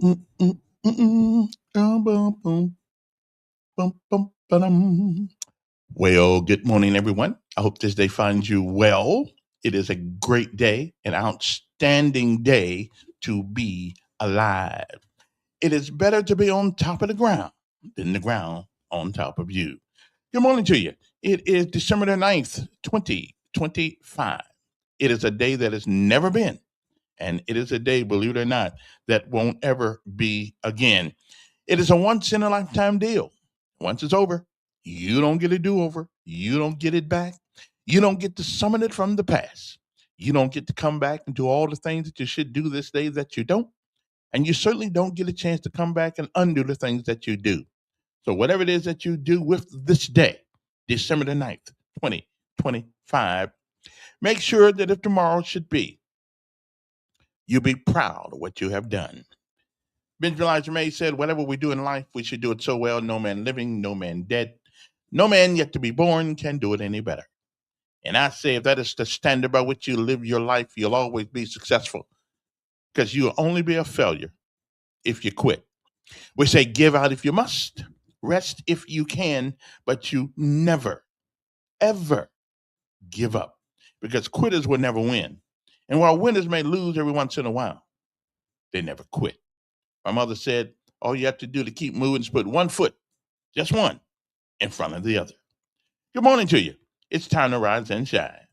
Mm, mm, mm, mm. Bum, bum, bum, bum, ba-dum. Well, good morning, everyone. I hope this day finds you well. It is a great day, an outstanding day to be alive. It is better to be on top of the ground than the ground on top of you. Good morning to you. It is December the 9th, 2025. It is a day that has never been, and it is a day, believe it or not, that won't ever be again. It is a once in a lifetime deal. Once it's over, you don't get a do over. You don't get it back. You don't get to summon it from the past. You don't get to come back and do all the things that you should do this day that you don't. And you certainly don't get a chance to come back and undo the things that you do. So, whatever it is that you do with this day, December the 9th, 2025, make sure that if tomorrow should be, you be proud of what you have done. Benjamin Elijah May said, whatever we do in life, we should do it so well, no man living, no man dead, no man yet to be born can do it any better. And I say, if that is the standard by which you live your life, you'll always be successful because you'll only be a failure if you quit. We say, give out if you must, rest if you can, but you never, ever give up because quitters will never win. And while winners may lose every once in a while, they never quit. My mother said, all you have to do to keep moving is put one foot, just one, in front of the other. Good morning to you. It's time to rise and shine.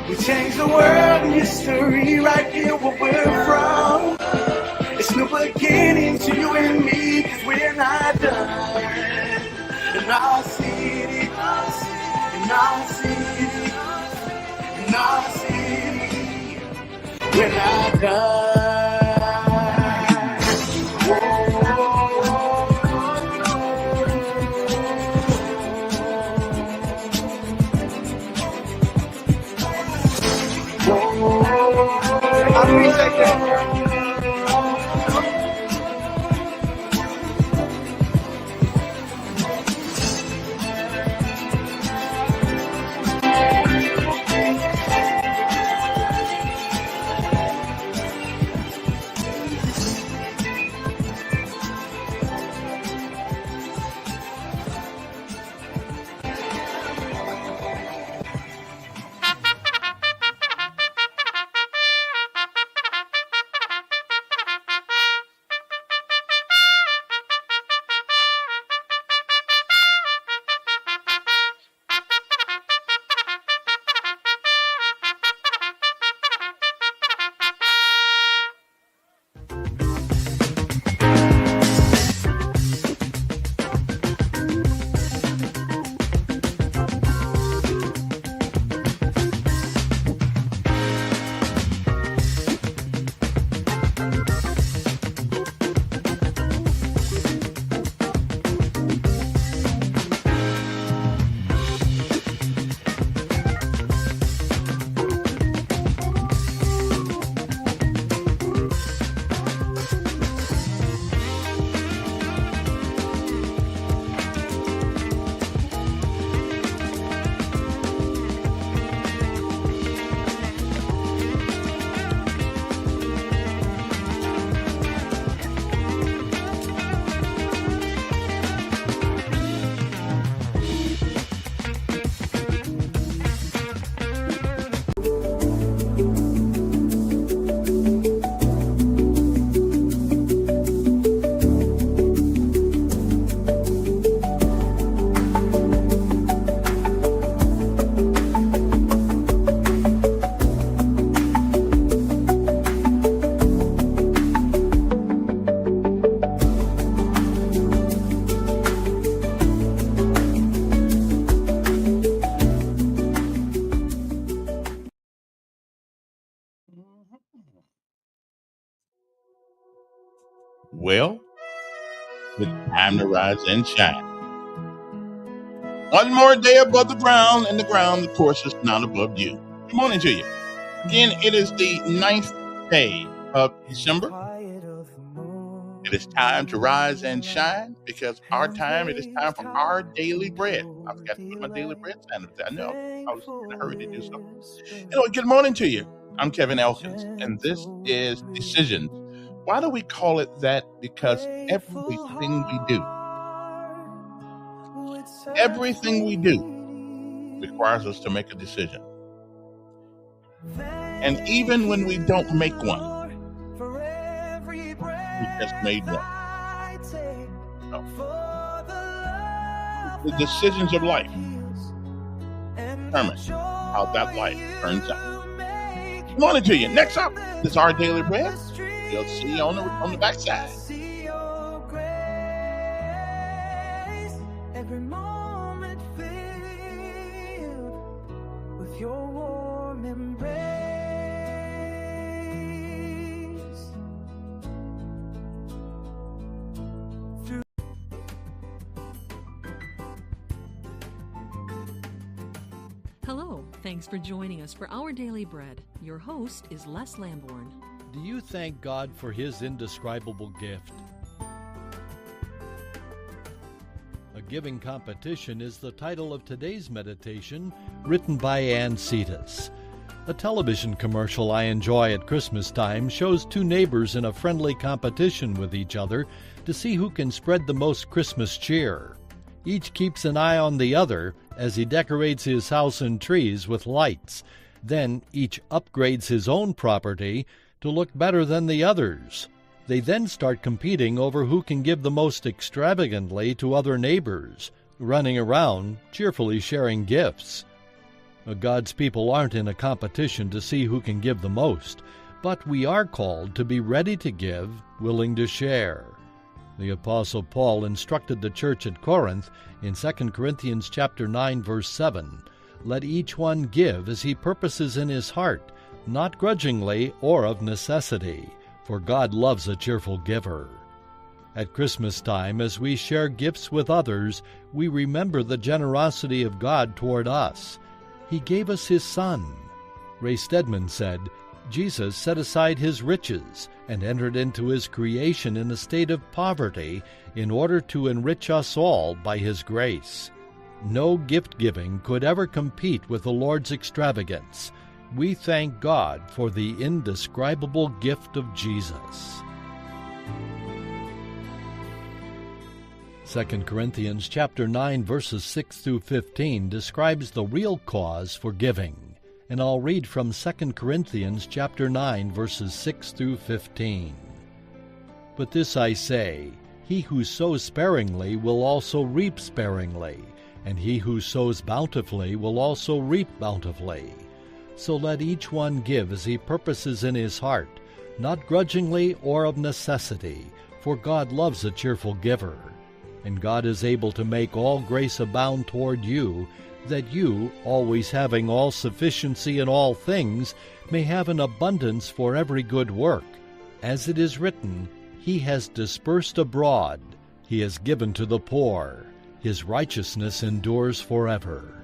We change the world and history right here where we're from. It's new beginning to you and me, cause we're not done. In our city, in our city, in our city, we're not done. I appreciate that. Well, it's time to rise and shine. One more day above the ground, and the ground, of course, is not above you. Good morning to you. Again, it is the 9th day of December. It is time to rise and shine because our time, it is time for our daily bread. I forgot to put my daily bread sign up there. I know I was in a hurry to do so. Anyway, good morning to you. I'm Kevin Elkins, and this is Decisions Why do we call it that? Because everything we do requires us to make a decision. And even when we don't make one, we just made one. No. The decisions of life determine how that life turns out. Good morning to you. Next up is Our Daily Bread. We'll see you on the backside. Every moment filled with your warm embrace. Hello, thanks for joining us for Our Daily Bread. Your host is Les Lamborn. Do you thank God for His indescribable gift? A Giving Competition is the title of today's meditation, written by Ann Cetus. A television commercial I enjoy at Christmas time shows two neighbors in a friendly competition with each other to see who can spread the most Christmas cheer. Each keeps an eye on the other as he decorates his house and trees with lights. Then each upgrades his own property to look better than the others. They then start competing over who can give the most extravagantly to other neighbors, running around, cheerfully sharing gifts. God's people aren't in a competition to see who can give the most, but we are called to be ready to give, willing to share. The Apostle Paul instructed the church at Corinth in 2 Corinthians chapter 9, verse 7, "Let each one give as he purposes in his heart, not grudgingly or of necessity, for God loves a cheerful giver." At Christmas time, as we share gifts with others, we remember the generosity of God toward us. He gave us His Son. Ray Stedman said, "Jesus set aside His riches and entered into His creation in a state of poverty in order to enrich us all by His grace." No gift-giving could ever compete with the Lord's extravagance. We thank God for the indescribable gift of Jesus. 2 Corinthians chapter 9, verses 6 through 15 describes the real cause for giving. And I'll read from 2 Corinthians chapter 9, verses 6 through 15. "But this I say, he who sows sparingly will also reap sparingly, and he who sows bountifully will also reap bountifully. So let each one give as he purposes in his heart, not grudgingly or of necessity, for God loves a cheerful giver. And God is able to make all grace abound toward you, that you, always having all sufficiency in all things, may have an abundance for every good work. As it is written, He has dispersed abroad, He has given to the poor, His righteousness endures forever.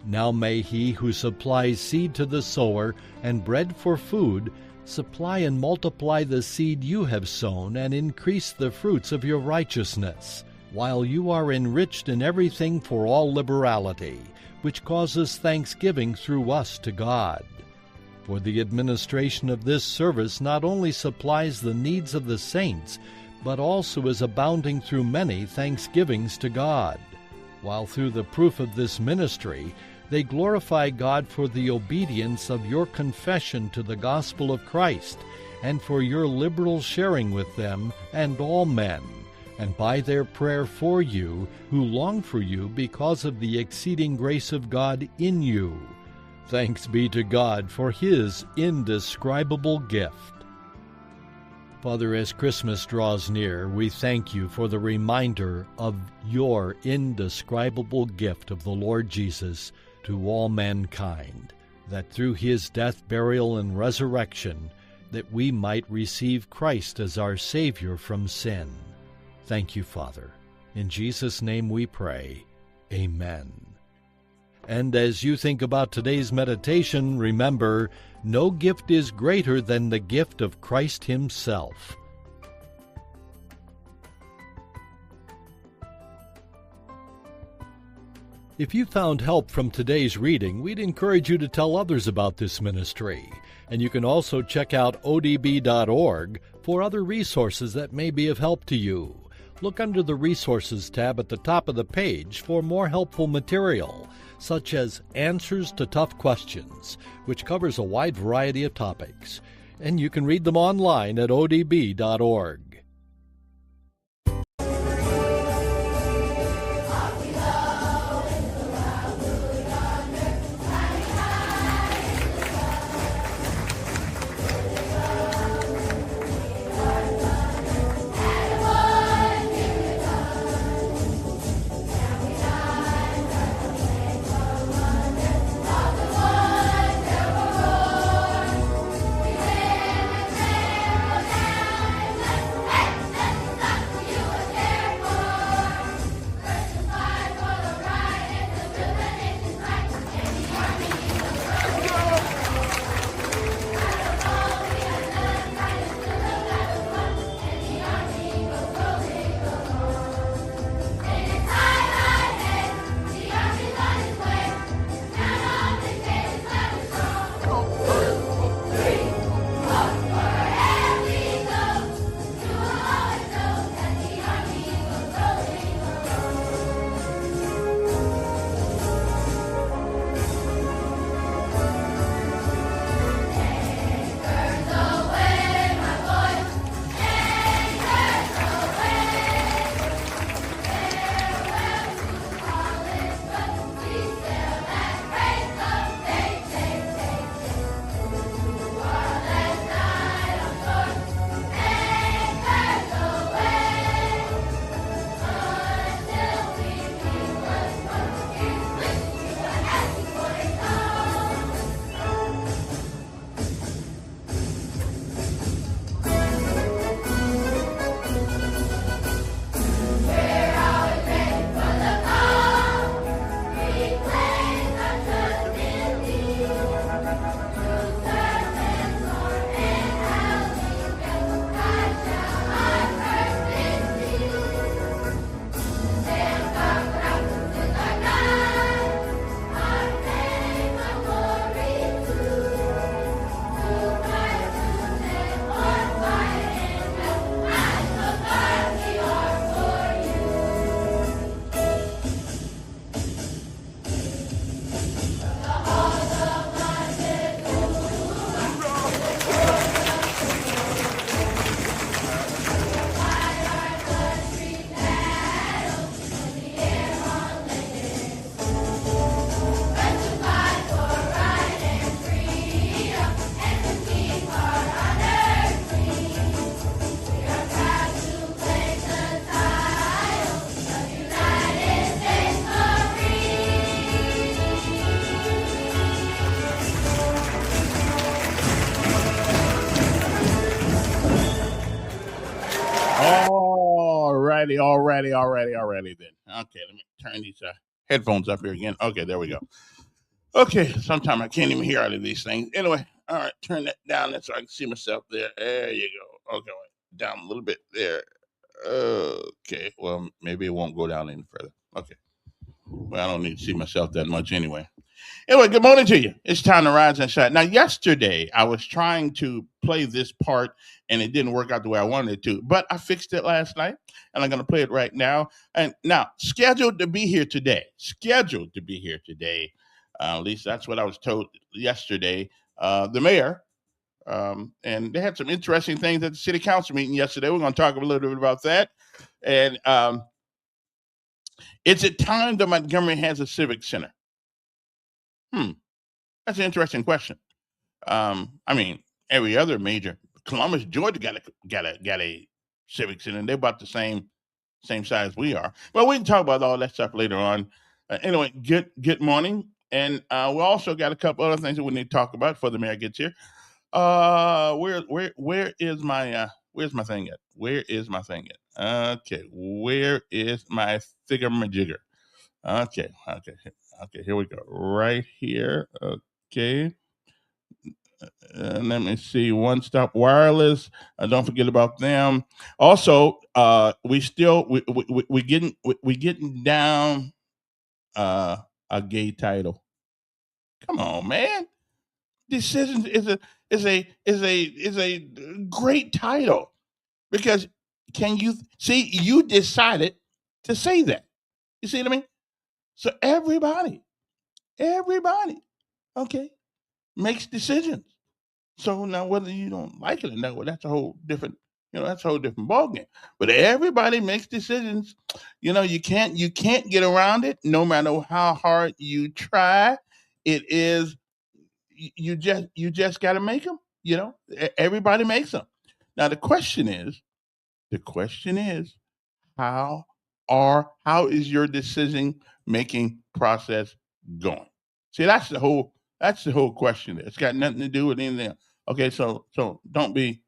Now may He who supplies seed to the sower and bread for food supply and multiply the seed you have sown and increase the fruits of your righteousness, while you are enriched in everything for all liberality, which causes thanksgiving through us to God. For the administration of this service not only supplies the needs of the saints, but also is abounding through many thanksgivings to God, while through the proof of this ministry they glorify God for the obedience of your confession to the gospel of Christ, and for your liberal sharing with them and all men, and by their prayer for you, who long for you because of the exceeding grace of God in you. Thanks be to God for His indescribable gift." Father, as Christmas draws near, we thank you for the reminder of your indescribable gift of the Lord Jesus to all mankind, that through His death, burial, and resurrection, that we might receive Christ as our Savior from sin. Thank you, Father. In Jesus' name we pray. Amen. And as you think about today's meditation, remember, no gift is greater than the gift of Christ Himself. If you found help from today's reading, we'd encourage you to tell others about this ministry. And you can also check out odb.org for other resources that may be of help to you. Look under the Resources tab at the top of the page for more helpful material, such as Answers to Tough Questions, which covers a wide variety of topics. And you can read them online at odb.org. Alrighty then. Okay, let me turn these headphones up here again. Okay, there we go. Okay, sometimes I can't even hear out of these things. Anyway, all right, turn that down so I can see myself there. There you go. Okay, wait, down a little bit there. Okay, well, maybe it won't go down any further. Okay. Well, I don't need to see myself that much anyway. Anyway, good morning to you. It's time to rise and shine. Now, yesterday, I was trying to play this part, and it didn't work out the way I wanted it to, but I fixed it last night, and I'm going to play it right now. And now, scheduled to be here today. At least that's what I was told yesterday. The mayor, and they had some interesting things at the city council meeting yesterday. We're going to talk a little bit about that. And is it time that Montgomery has a civic center? That's an interesting question. I mean, every other major, Columbus, Georgia got a civic center. They're about the same size we are. But we can talk about all that stuff later on. Anyway, good morning, and we also got a couple other things that we need to talk about before the mayor gets here. Where is my where's my thing at? Okay, where is my thingamajigger? Okay, here we go. Right here. Okay. Let me see. One Stop Wireless. Don't forget about them. Also, we getting down a gay title. Come on, man. decisions is a great title, because can you see, you decided to say that. You see what I mean? So everybody, okay, makes decisions. So now, whether you don't like it or not, well, that's a whole different, that's a whole different ballgame. But everybody makes decisions. You can't get around it, no matter how hard you try. It is you just got to make them. Everybody makes them. Now the question is, how how is your decision making process going? See, that's the whole question. It's got nothing to do with anything else. Okay, so don't be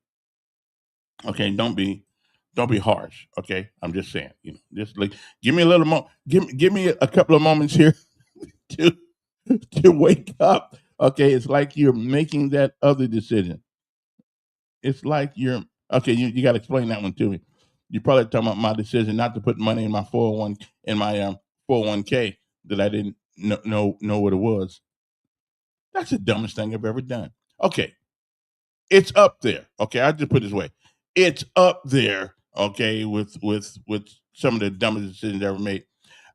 harsh. Okay, I'm just saying. Just like, give me a little more. Give me a couple of moments here to to wake up. Okay, it's like you're making that other decision. It's like you're okay. You got to explain that one to me. You probably talking about my decision not to put money in my 401 in my 401k that I didn't know what it was. That's the dumbest thing I've ever done. Okay, it's up there. Okay, I just put it this way. It's up there. Okay, with some of the dumbest decisions ever made.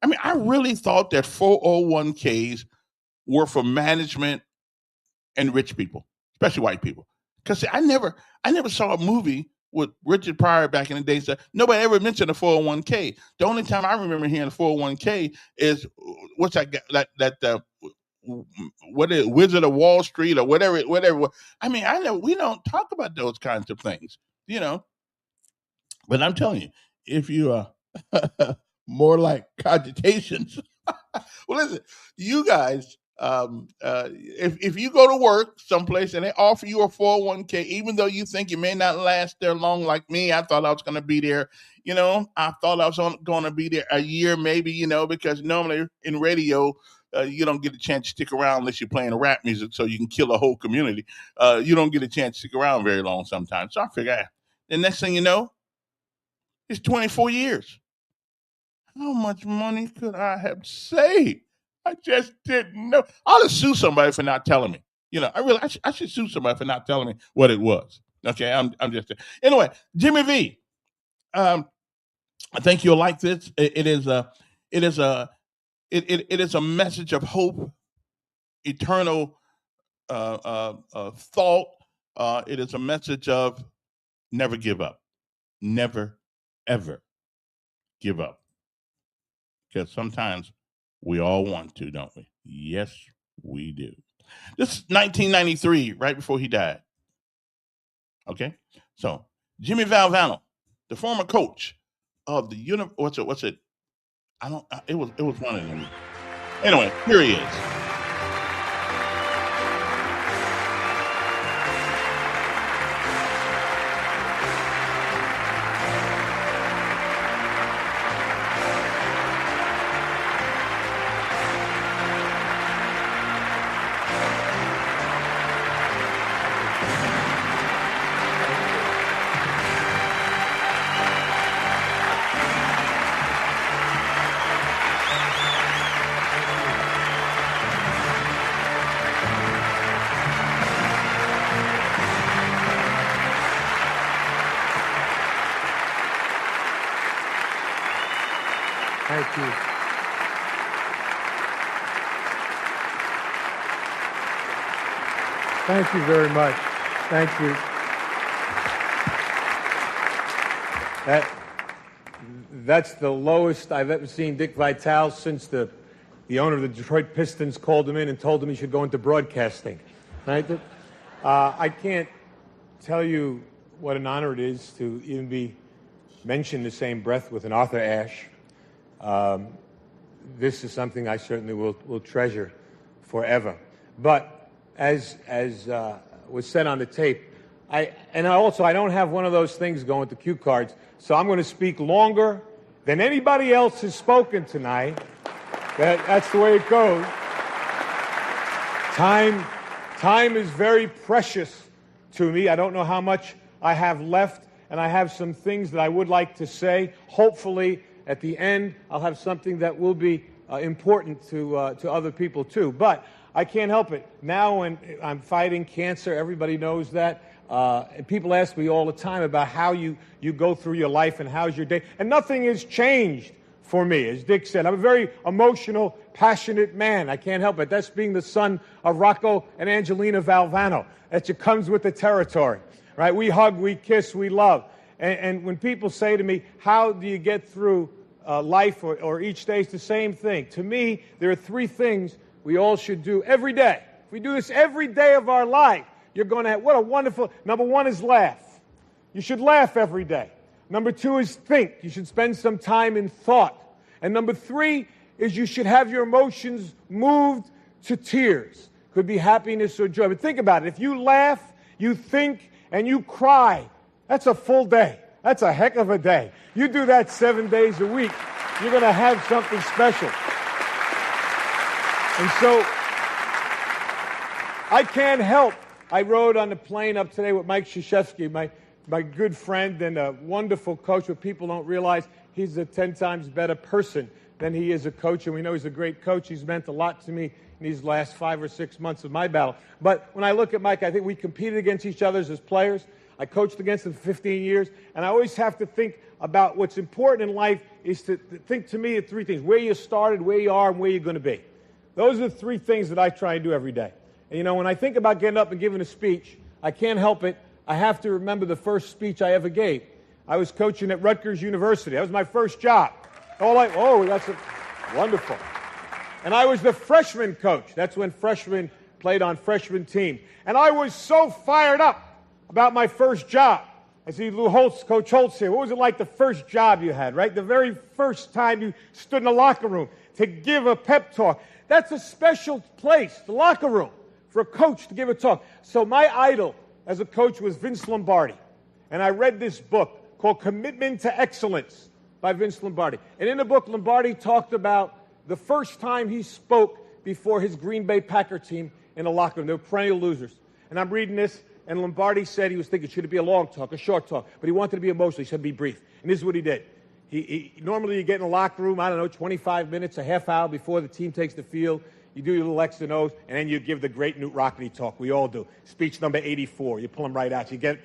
I mean, I really thought that 401ks were for management and rich people, especially white people. Because I never saw a movie with Richard Pryor back in the day. So nobody ever mentioned a 401k. The only time I remember hearing a 401k is what's that what is Wizard of Wall Street or whatever. I mean, I know we don't talk about those kinds of things, you know. But I'm telling you, if you more like cogitations. Well, listen, you guys, if you go to work someplace and they offer you a 401k, even though you think you may not last there long, like me, I thought I was going to be there. I thought I was going to be there a year, maybe. Because normally in radio, you don't get a chance to stick around unless you're playing rap music, so you can kill a whole community. You don't get a chance to stick around very long sometimes. So I figured, the next thing you know, it's 24 years. How much money could I have saved? I just didn't know. I ought to sue somebody for not telling me. I should sue somebody for not telling me what it was. Okay, I'm just anyway. Jimmy V, I think you'll like this. It is a message of hope, eternal thought. It is a message of never give up, never ever give up. Because sometimes we all want to, don't we? Yes, we do. This is 1993, right before he died. Okay, so Jimmy Valvano, the former coach of the what's it? I don't. It was one of them. Anyway, here he is. Thank you. Thank you very much. Thank you. That's the lowest I've ever seen Dick Vitale since the owner of the Detroit Pistons called him in and told him he should go into broadcasting. Right? I can't tell you what an honor it is to even be mentioned in the same breath with an Arthur Ashe. This is something I certainly will treasure forever. But as was said on the tape, I don't have one of those things going to cue cards, so I'm going to speak longer than anybody else has spoken tonight. That's the way it goes. Time is very precious to me. I don't know how much I have left, and I have some things that I would like to say. Hopefully, at the end, I'll have something that will be important to other people, too. But I can't help it. Now when I'm fighting cancer, everybody knows that. And people ask me all the time about how you go through your life and how's your day. And nothing has changed for me. As Dick said, I'm a very emotional, passionate man. I can't help it. That's being the son of Rocco and Angelina Valvano. That just comes with the territory, right? We hug, we kiss, we love. And when people say to me, how do you get through life or each day, it's the same thing. To me, there are three things we all should do every day. If we do this every day of our life, you're going to have, what a wonderful, number one is laugh. You should laugh every day. Number two is think. You should spend some time in thought. And number three is you should have your emotions moved to tears. Could be happiness or joy. But think about it. If you laugh, you think, and you cry, that's a full day. That's a heck of a day. You do that 7 days a week, you're going to have something special. And so, I can't help. I rode on the plane up today with Mike Krzyzewski, my good friend and a wonderful coach, but people don't realize he's a 10 times better person than he is a coach, and we know he's a great coach. He's meant a lot to me in these last 5 or 6 months of my battle. But when I look at Mike, I think we competed against each other as players. I coached against him for 15 years, and I always have to think about what's important in life is to think, to me, of three things: where you started, where you are, and where you're going to be. Those are the three things that I try and do every day. And, you know, when I think about getting up and giving a speech, I can't help it. I have to remember the first speech I ever gave. I was coaching at Rutgers University. That was my first job. That's wonderful. And I was the freshman coach. That's when freshmen played on freshman teams. And I was so fired up about my first job. I see Lou Holtz, Coach Holtz here. What was it like the first job you had, right? The very first time you stood in the locker room to give a pep talk. That's a special place, the locker room, for a coach to give a talk. So my idol as a coach was Vince Lombardi. And I read this book called Commitment to Excellence by Vince Lombardi. And in the book, Lombardi talked about the first time he spoke before his Green Bay Packer team in the locker room. They were perennial losers. And I'm reading this, and Lombardi said he was thinking, should it be a long talk, a short talk? But he wanted to be emotional. He said, be brief. And this is what he did. Normally you get in the locker room, 25 minutes, a half hour before the team takes the field. You do your little X and O's, and then you give the great Newt Rockne talk. We all do. Speech number 84. You pull them right out. You get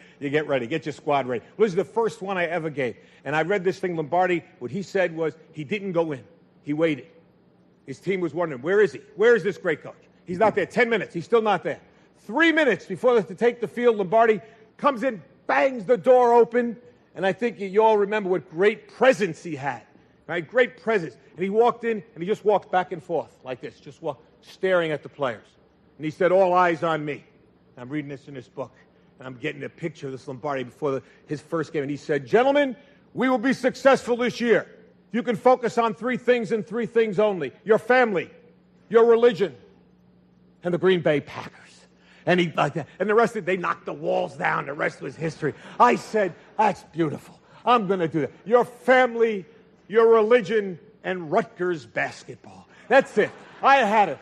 ready. Get your squad ready. This is the first one I ever gave. And I read this thing, Lombardi, what he said was he didn't go in. He waited. His team was wondering, where is he? Where is this great coach? He's not there. 10 minutes. He's still not there. 3 minutes before they have to take the field, Lombardi comes in, bangs the door open, and I think you all remember what great presence he had. Right? Great presence. And he walked in, and he just walked back and forth like this, just staring at the players. And he said, all eyes on me. And I'm reading this in this book, and I'm getting a picture of this Lombardi before his first game. And he said, gentlemen, we will be successful this year. You can focus on three things and three things only: your family, your religion, and the Green Bay Packers. And he like that. And the rest of it, they knocked the walls down. The rest was history. I said, that's beautiful. I'm going to do that. Your family, your religion, and Rutgers basketball. That's it. I had it.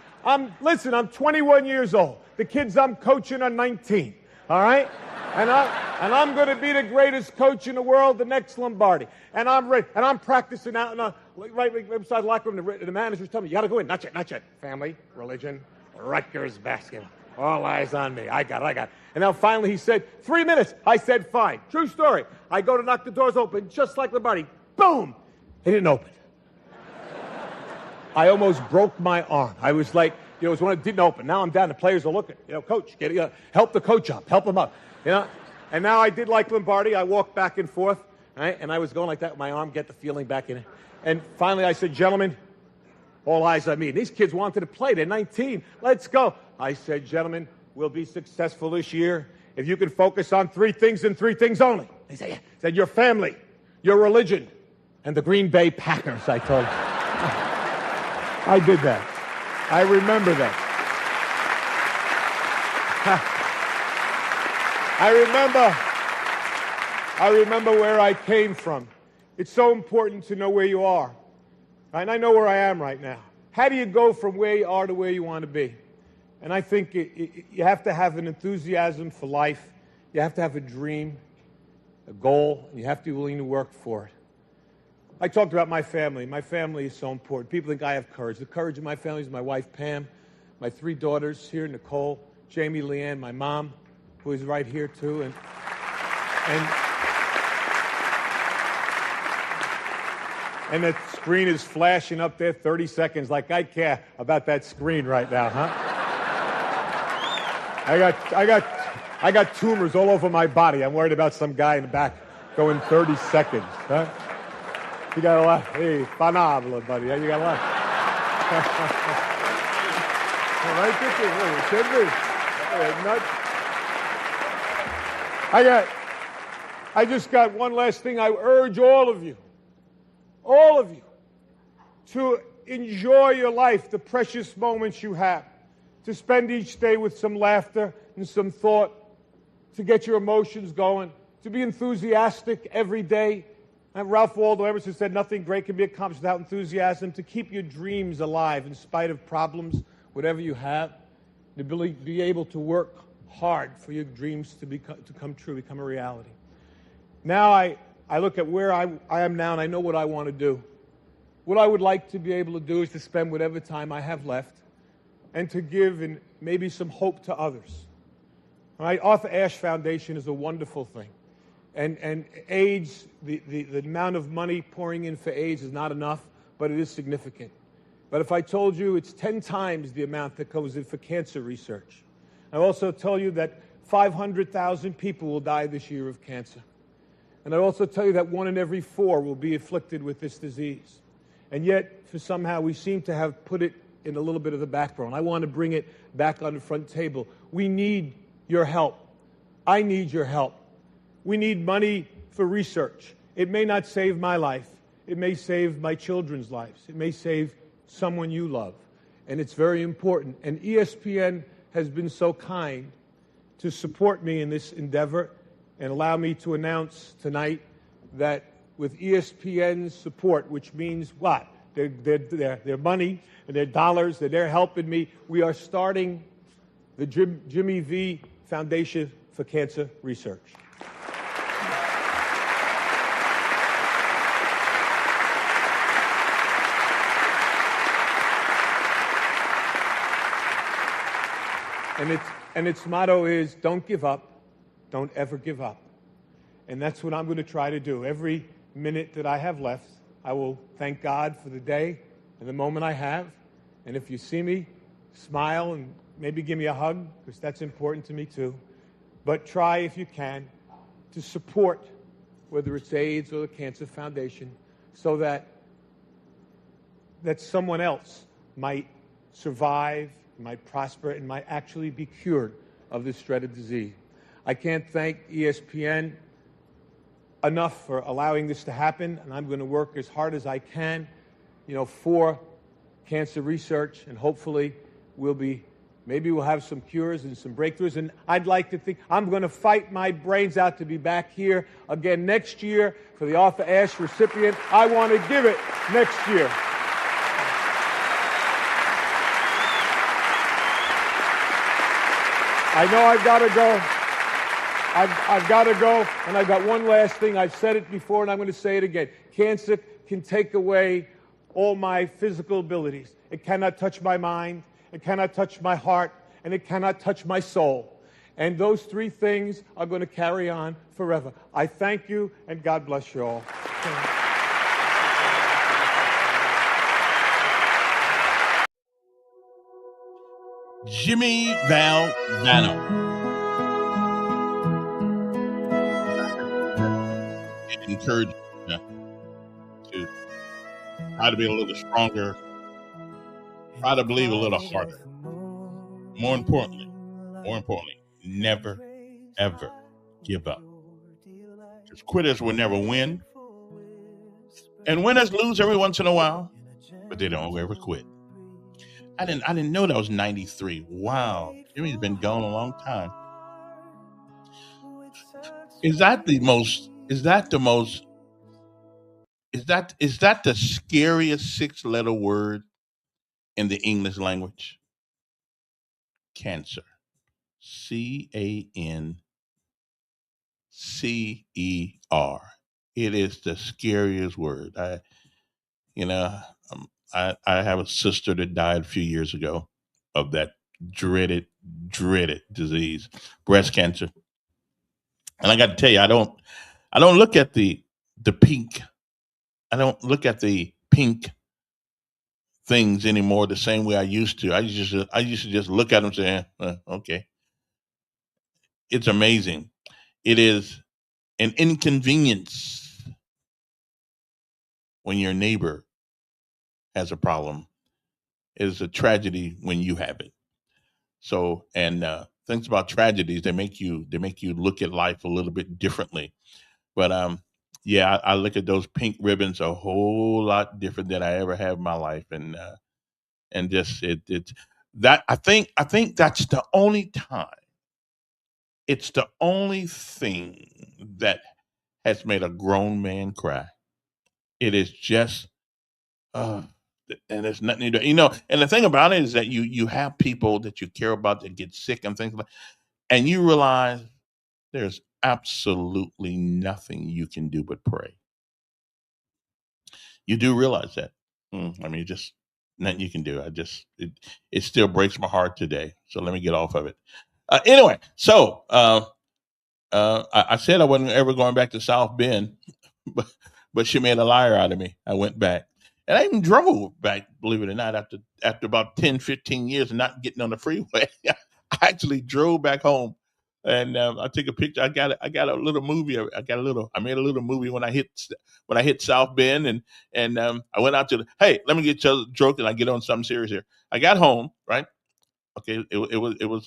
Listen, I'm 21 years old. The kids I'm coaching are 19. All right? And I'm going to be the greatest coach in the world, the next Lombardi. And I'm ready. And I'm practicing out right beside the locker room. The manager's telling me, you got to go in. Not yet. Family, religion, Rutgers basketball. All eyes on me. I got it. And now finally he said, 3 minutes. I said, fine. True story. I go to knock the doors open, just like Lombardi. Boom! They didn't open. I almost broke my arm. I was like, it was one that didn't open. Now I'm down. The players are looking. Coach, help the coach up. Help him up. And now I did like Lombardi. I walked back and forth, right? And I was going like that with my arm, get the feeling back in it. And finally I said, gentlemen, all eyes on me. These kids wanted to play. They're 19. Let's go. I said, gentlemen, we'll be successful this year if you can focus on three things and three things only. They said, your family, your religion, and the Green Bay Packers, I told them. I did that. I remember that. I remember where I came from. It's so important to know where you are. And I know where I am right now. How do you go from where you are to where you want to be? And I think you have to have an enthusiasm for life. You have to have a dream, a goal, and you have to be willing to work for it. I talked about my family. My family is so important. People think I have courage. The courage of my family is my wife, Pam, my 3 daughters here, Nicole, Jamie, Leanne, my mom, who is right here too, and that screen is flashing up there 30 seconds, like I care about that screen right now, huh? I got tumors all over my body. I'm worried about some guy in the back going 30 seconds, huh? You got a lot. Hey, phenomenal, buddy. You got a lot. Right, I just got one last thing. I urge all of you, to enjoy your life, the precious moments you have, to spend each day with some laughter and some thought, to get your emotions going, to be enthusiastic every day. And Ralph Waldo Emerson said, nothing great can be accomplished without enthusiasm, to keep your dreams alive in spite of problems, whatever you have, to be able to work hard for your dreams to come true, become a reality. Now I look at where I am now, and I know what I want to do. What I would like to be able to do is to spend whatever time I have left and to give and maybe some hope to others. All right? Arthur Ashe Foundation is a wonderful thing. And AIDS, the amount of money pouring in for AIDS is not enough, but it is significant. But if I told you it's 10 times the amount that goes in for cancer research, I also tell you that 500,000 people will die this year of cancer. And I also tell you that 1 in every 4 will be afflicted with this disease. And yet, for somehow, we seem to have put it in a little bit of the background. I want to bring it back on the front table. We need your help. I need your help. We need money for research. It may not save my life. It may save my children's lives. It may save someone you love. And it's very important. And ESPN has been so kind to support me in this endeavor and allow me to announce tonight that with ESPN's support, which means what? Their money and their dollars, that they're helping me, we are starting the Jimmy V Foundation for Cancer Research. And its motto is, don't give up, don't ever give up. And that's what I'm going to try to do. Every minute that I have left, I will thank God for the day and the moment I have. And if you see me, smile and maybe give me a hug, because that's important to me too. But try, if you can, to support, whether it's AIDS or the Cancer Foundation, so that someone else might survive, might prosper, and might actually be cured of this dreaded disease. I can't thank ESPN enough for allowing this to happen, and I'm going to work as hard as I can, for cancer research, and hopefully maybe we'll have some cures and some breakthroughs. And I'd like to think I'm going to fight my brains out to be back here again next year for the Arthur Ashe recipient. I want to give it next year. I know I've got to go. I've got to go, and I've got one last thing. I've said it before, and I'm going to say it again. Cancer can take away all my physical abilities. It cannot touch my mind, it cannot touch my heart, and it cannot touch my soul. And those 3 things are going to carry on forever. I thank you, and God bless you all. Jimmy Valvano. Encourage you to try to be a little stronger, try to believe a little harder. More importantly, never, ever give up. Because quitters will never win. And winners lose every once in a while, but they don't ever quit. I didn't know that was 93. Wow. Jimmy's been gone a long time. Is that the scariest 6-letter word in the English language? Cancer. CANCER. It is the scariest word. I have a sister that died a few years ago, of that dreaded disease, breast cancer. And I got to tell you, I don't look at the pink. I don't look at the pink things anymore the same way I used to. I used to just look at them and say, okay. It's amazing. It is an inconvenience when your neighbor has a problem. It is a tragedy when you have it. So, and things about tragedies, they make you look at life a little bit differently. But yeah, I look at those pink ribbons a whole lot different than I ever have in my life, and just it's that I think that's the only time. It's the only thing that has made a grown man cry. It is just, uh, and there's nothing to do. And the thing about it is that you have people that you care about that get sick and things like, and you realize there's absolutely nothing you can do but pray. You do realize that. I mean, just nothing you can do. It still breaks my heart today. So let me get off of it. Anyway, so I said I wasn't ever going back to South Bend, but she made a liar out of me. I went back. And I even drove back, believe it or not, after about 10, 15 years of not getting on the freeway. I actually drove back home, and I took a picture. I got a little movie. I made a little movie when I hit South Bend, and I went out to hey, let me get you a joke, and I get on something serious here. I got home, right? Okay, it was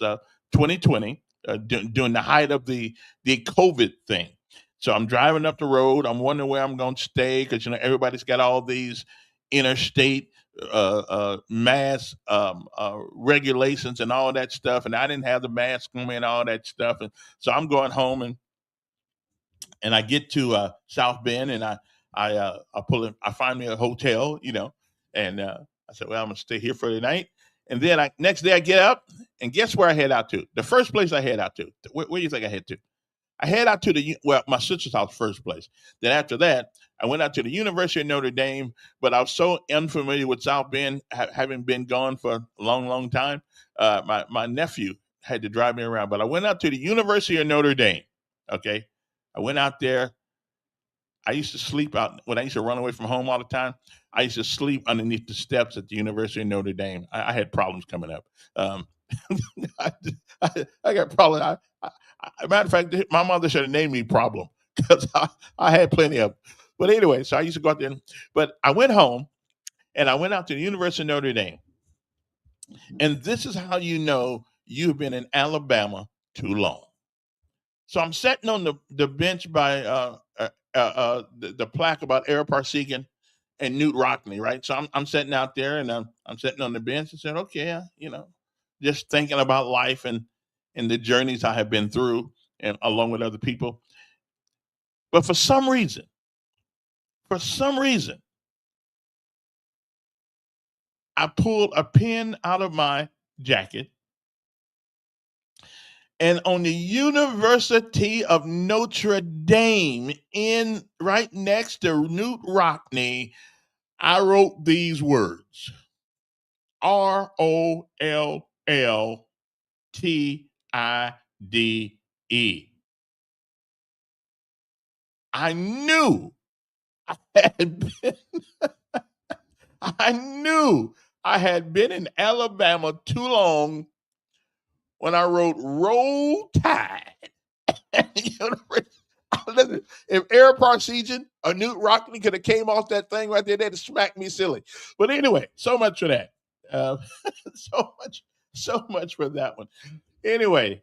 2020 during the height of the COVID thing. So I'm driving up the road. I'm wondering where I'm going to stay because everybody's got all these interstate mask regulations and all that stuff, and I didn't have the mask on me and all that stuff, and so I'm going home, and I get to South Bend, and I find me a hotel, and I said, well, I'm gonna stay here for the night, and then next day I get up, and guess where I head out to? The first place I head out to. Where do you think I head to? I head out to my sister's house first place. Then after that, I went out to the University of Notre Dame, but I was so unfamiliar with South Bend, having been gone for a long, long time. My nephew had to drive me around, but I went out to the University of Notre Dame. Okay, I went out there. I used to sleep out when I used to run away from home all the time. I used to sleep underneath the steps at the University of Notre Dame. I had problems coming up. I got problems. Matter of fact, my mother should have named me Problem because I had plenty of. But anyway, so I used to go out there. But I went home and I went out to the University of Notre Dame. And this is how you know you've been in Alabama too long. So I'm sitting on the bench by the plaque about Ara Parsegian and Newt Rockney, right? So I'm sitting out there and I'm sitting on the bench and said, okay, just thinking about life and the journeys I have been through and along with other people. But for some reason, I pulled a pen out of my jacket, and on the University of Notre Dame, right next to Newt Rockney, I wrote these words: ROLLTIDE. I knew I had been in Alabama too long when I wrote Roll Tide. Listen, if Ara Parsegian or Newt Rockney could have came off that thing right there, they'd have smacked me silly. But anyway, so much for that. So much for that one. Anyway,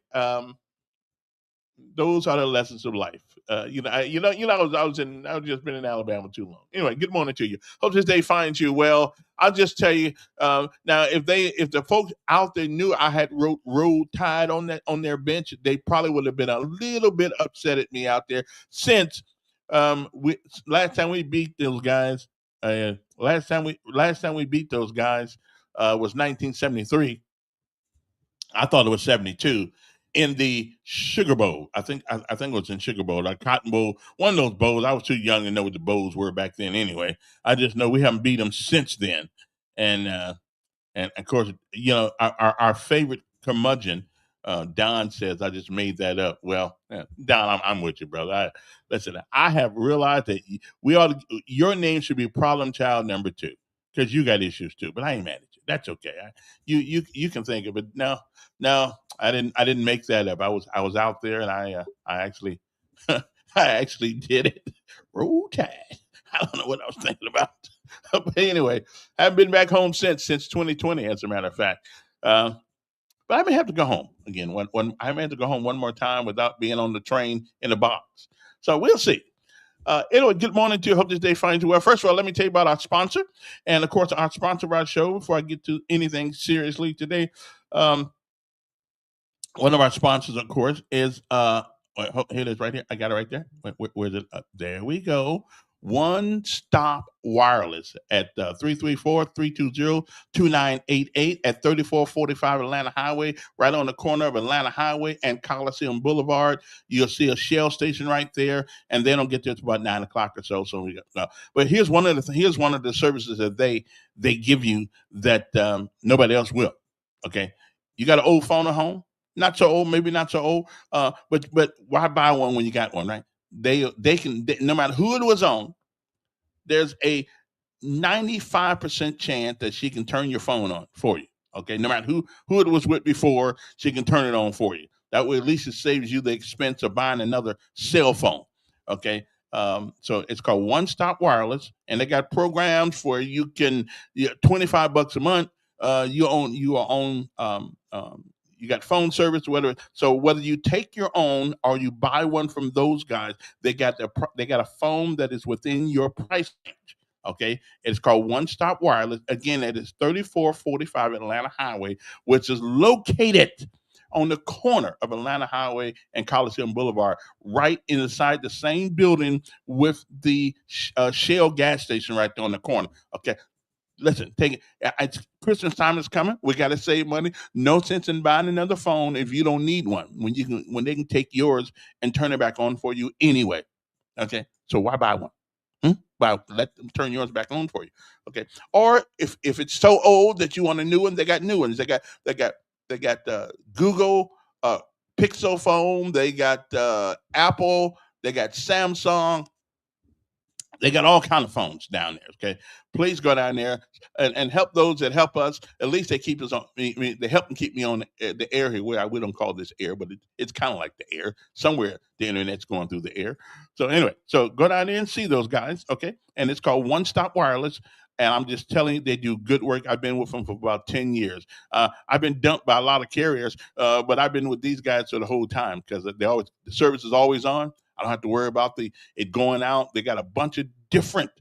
those are the lessons of life. I was just been in Alabama too long. Anyway, good morning to you. Hope this day finds you well. I'll just tell you now, if the folks out there knew I had wrote Roll Tide on their bench, they probably would have been a little bit upset at me out there. Since last time we beat those guys, last time we beat those guys was 1973. I thought it was 72. In the Sugar Bowl. I think it was in Sugar Bowl, like Cotton Bowl, one of those bowls. I was too young to know what the bowls were back then anyway. I just know we haven't beat them since then. And And of course, our favorite curmudgeon, Don says, I just made that up. Well, Don, I'm with you, brother. Listen, I have realized that your name should be problem child number 2 because you got issues too. But I ain't mad at you. That's okay. You can think of it. No, I didn't make that up. I was out there and I actually I actually did it. Roll Tide. I don't know what I was thinking about. But anyway, I haven't been back home since 2020, as a matter of fact. But I may have to go home again. I may have to go home one more time without being on the train in a box. So we'll see. Anyway, good morning to you. Hope this day finds you well. First of all, let me tell you about our sponsor. And of course, our sponsor of our show, before I get to anything seriously today, one of our sponsors, of course, is here it is right here. I got it right there. Where's it? There we go. One Stop Wireless at 334-320-2988 at 3445 Atlanta Highway, right on the corner of Atlanta Highway and Coliseum Boulevard. You'll see a Shell station right there, and they don't get there until about 9 o'clock or so. So but here's one of the services that they give you that nobody else will. Okay, you got an old phone at home? Not so old, maybe not so old. But why buy one when you got one, right? They can, no matter who it was on, there's a 95% chance that she can turn your phone on for you. Okay, no matter who it was with before, she can turn it on for you. That way, at least it saves you the expense of buying another cell phone. Okay, so it's called One Stop Wireless, and they got programs where you can $25 a month. You got phone service, whatever. So whether you take your own or you buy one from those guys, they got a phone that is within your price range. Okay, it's called One Stop Wireless. Again, it is 3445 Atlanta Highway, which is located on the corner of Atlanta Highway and Coliseum Boulevard, right inside the same building with the Shell gas station right there on the corner. Okay. Listen, take it. It's Christmas time is coming. We got to save money. No sense in buying another phone if you don't need one. When they can take yours and turn it back on for you anyway. Okay, so why buy one? Let them turn yours back on for you. Okay, or if it's so old that you want a new one, they got new ones. They got Google Pixel phone. They got Apple. They got Samsung. They got all kind of phones down there. Okay, please go down there and help those that help us. At least they keep us on. They help and keep me on the air here. Where we don't call this air, but it's kind of like the air. Somewhere the internet's going through the air. So anyway, so go down there and see those guys. Okay, and it's called One Stop Wireless. And I'm just telling you, they do good work. I've been with them for about 10 years. I've been dumped by a lot of carriers, but I've been with these guys for the whole time because the service is always on. I don't have to worry about it going out. They got a bunch of different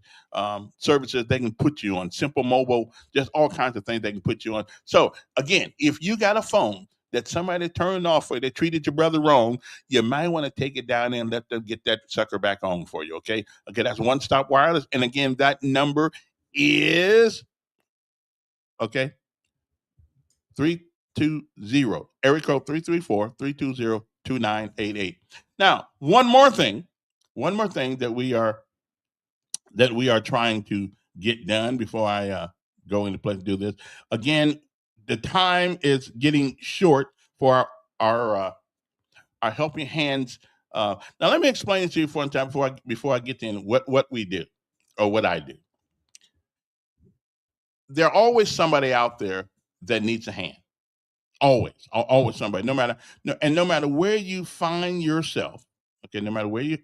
services they can put you on. Simple Mobile, just all kinds of things they can put you on. So again, if you got a phone that somebody turned off or they treated your brother wrong, you might want to take it down there and let them get that sucker back on for you. Okay, that's One Stop Wireless, and again, that number is 320 area code 334-320-2988. Now, one more thing that we are trying to get done before I go into place to do this. Again, the time is getting short for our Helping Hands. Now, let me explain to you for one time before I get to what we do or what I do. There's always somebody out there that needs a hand. Always somebody. No matter where you find yourself. Okay, no matter where you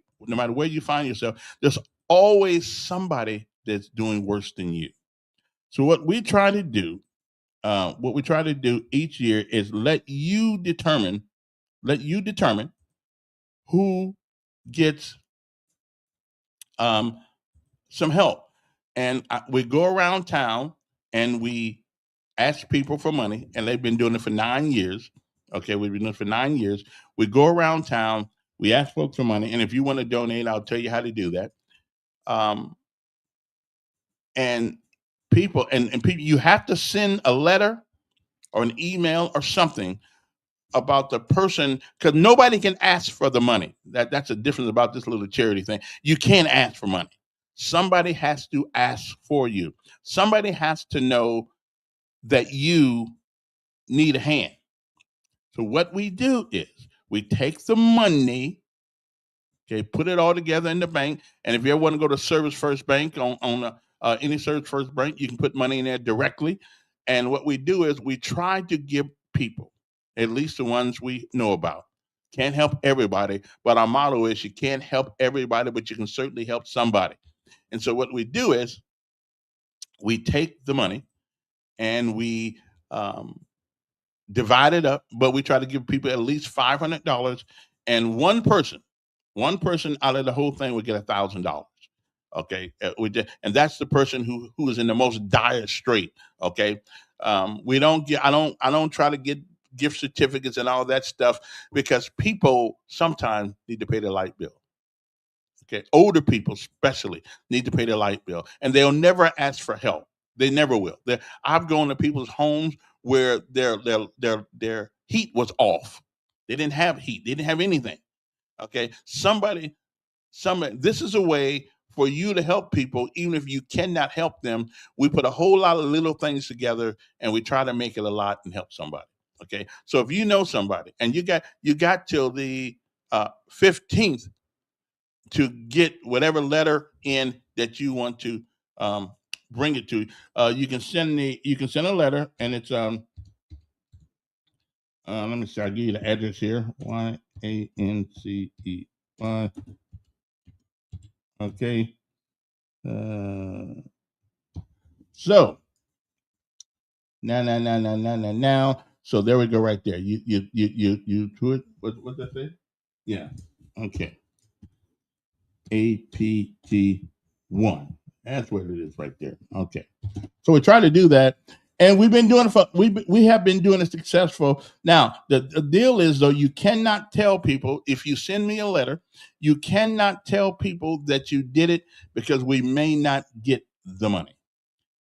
find yourself, there's always somebody that's doing worse than you. So what we try to do each year is let you determine who gets some help, and we go around town and we ask people for money, and they've been doing it for 9 years. Okay, we've been doing it for 9 years. We go around town, we ask folks for money, and if you want to donate, I'll tell you how to do that. And people, you have to send a letter or an email or something about the person, because nobody can ask for the money. That's the difference about this little charity thing. You can't ask for money. Somebody has to ask for you. Somebody has to know that you need a hand. So what we do is we take the money, okay, put it all together in the bank. And if you ever want to go to Service First Bank on any Service First Bank, you can put money in there directly. And what we do is we try to give people, at least the ones we know about. Can't help everybody, but our motto is you can't help everybody, but you can certainly help somebody. And so what we do is we take the money and we divide it up, but we try to give people at least $500, and one person out of the whole thing would get $1,000. Okay, and that's the person who is in the most dire strait. Okay, we don't get. I don't try to get gift certificates and all that stuff because people sometimes need to pay their light bill. Okay, older people especially need to pay their light bill, and they'll never ask for help. They never will. I've gone to people's homes where their heat was off. They didn't have heat. They didn't have anything. Okay, somebody. This is a way for you to help people, even if you cannot help them. We put a whole lot of little things together, and we try to make it a lot and help somebody. Okay, so if you know somebody, and you got till the 15th to get whatever letter in that you want to bring it to. You can send a letter, and it's let me see. I'll give you the address here. YANCEY. Okay. So now. So there we go, right there. You to it. What's that say? Yeah. Okay. APT1. That's what it is right there. Okay. So we try to do that. And we've been doing it we have been doing it successful. Now, the deal is, though, you cannot tell people, if you send me a letter, you cannot tell people that you did it because we may not get the money.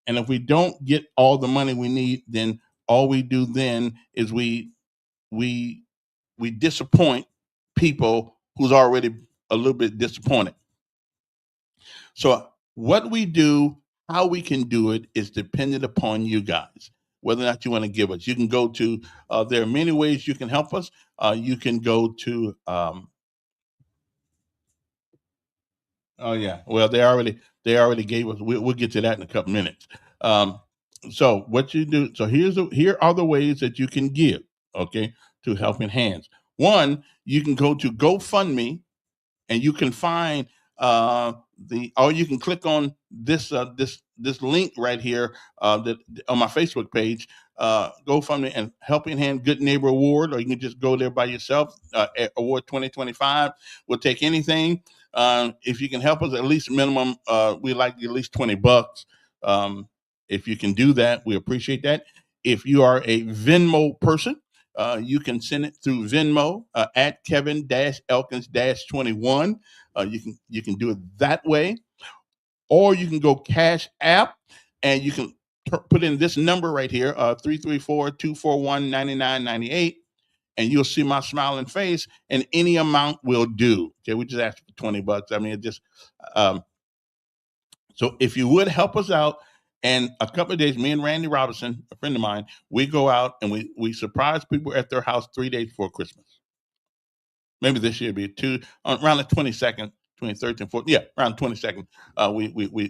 And if we don't get all the money we need, then all we do then is we disappoint people who's already a little bit disappointed. So what we do, how we can do it, is dependent upon you guys, whether or not you want to give us. You can go to, there are many ways you can help us. You can go to, oh yeah, well, they already gave us, we'll get to that in a couple minutes. So what you do, so here are the ways that you can give, okay, to Helping Hands. One, you can go to GoFundMe, and you can find or you can click on this link right here that on my Facebook page, GoFundMe and Helping Hand Good Neighbor Award, or you can just go there by yourself. Award 2025. We'll take anything. If you can help us, at least minimum, we like at least $20. If you can do that, we appreciate that. If you are a Venmo person, you can send it through Venmo at Kevin-Elkins-21. You can do it that way, or you can go Cash App, and you can put in this number right here, 334-241-9998, and you'll see my smiling face, and any amount will do. Okay, we just asked for $20. I mean, it just so if you would help us out. And a couple of days, me and Randy Robinson, a friend of mine, we go out and we surprise people at their house 3 days before Christmas. Maybe this year be around the 22nd, 23rd, and 4th. Yeah, around 22nd.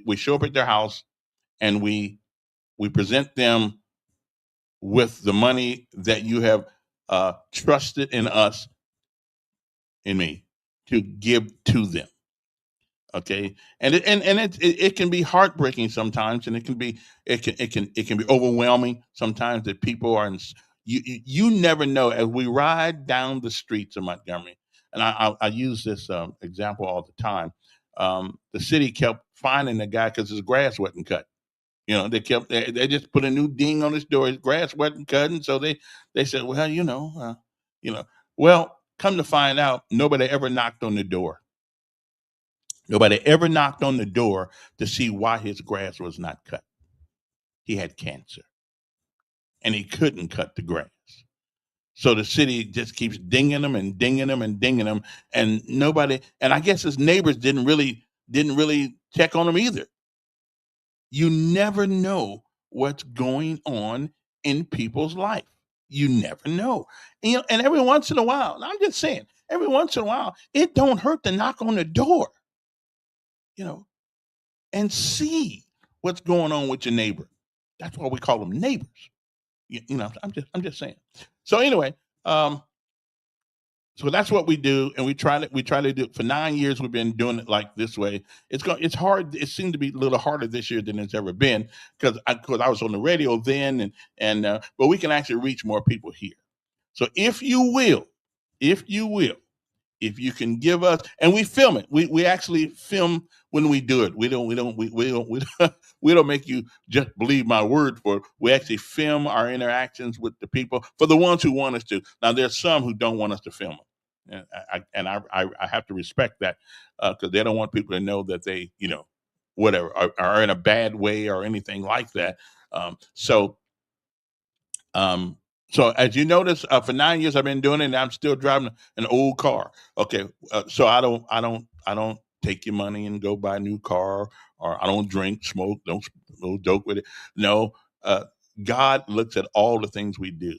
We show up at their house, and we present them with the money that you have trusted in us, in me, to give to them. Okay, and it can be heartbreaking sometimes, and it can be overwhelming sometimes that people are you never know. As we ride down the streets of Montgomery, and I use this example all the time. The city kept finding the guy because his grass wasn't cut. You know, they just put a new ding on his door. His grass wasn't cut, and so they said, well, well, come to find out, nobody ever knocked on the door. Nobody ever knocked on the door to see why his grass was not cut. He had cancer, and he couldn't cut the grass. So the city just keeps dinging him and dinging him and dinging him, and nobody. And I guess his neighbors didn't really check on him either. You never know what's going on in people's life. You never know. And every once in a while, I'm just saying, every once in a while, it don't hurt to knock on the door, you know, and see what's going on with your neighbor. That's why we call them neighbors. I'm just saying. So anyway, so that's what we do, and we try to do it for 9 years. We've been doing it like this way. It's hard. It seemed to be a little harder this year than it's ever been because I was on the radio then, but we can actually reach more people here. So if you will, if you can give us, and we film it. We actually film when we do it. We don't make you just believe my word for it. We actually film our interactions with the people for the ones who want us to. Now there's some who don't want us to film them, and I have to respect that because they don't want people to know that they whatever are in a bad way or anything like that. So um, so as you notice, for 9 years I've been doing it, and I'm still driving an old car. Okay, so I don't take your money and go buy a new car, or I don't drink, smoke, don't joke with it. No, God looks at all the things we do,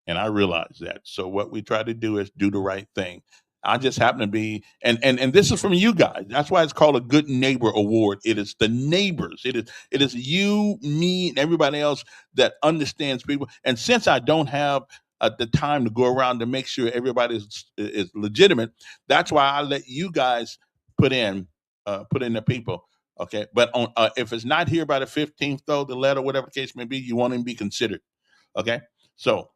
and I realize that. So what we try to do is do the right thing. I just happen to be, and this is from you guys. That's why it's called a Good Neighbor Award. It is the neighbors. It is you, me, and everybody else that understands people. And since I don't have the time to go around to make sure everybody is legitimate, that's why I let you guys put in the people. Okay, but on if it's not here by the 15th, though, the letter, whatever the case may be, you want to be considered. Okay, so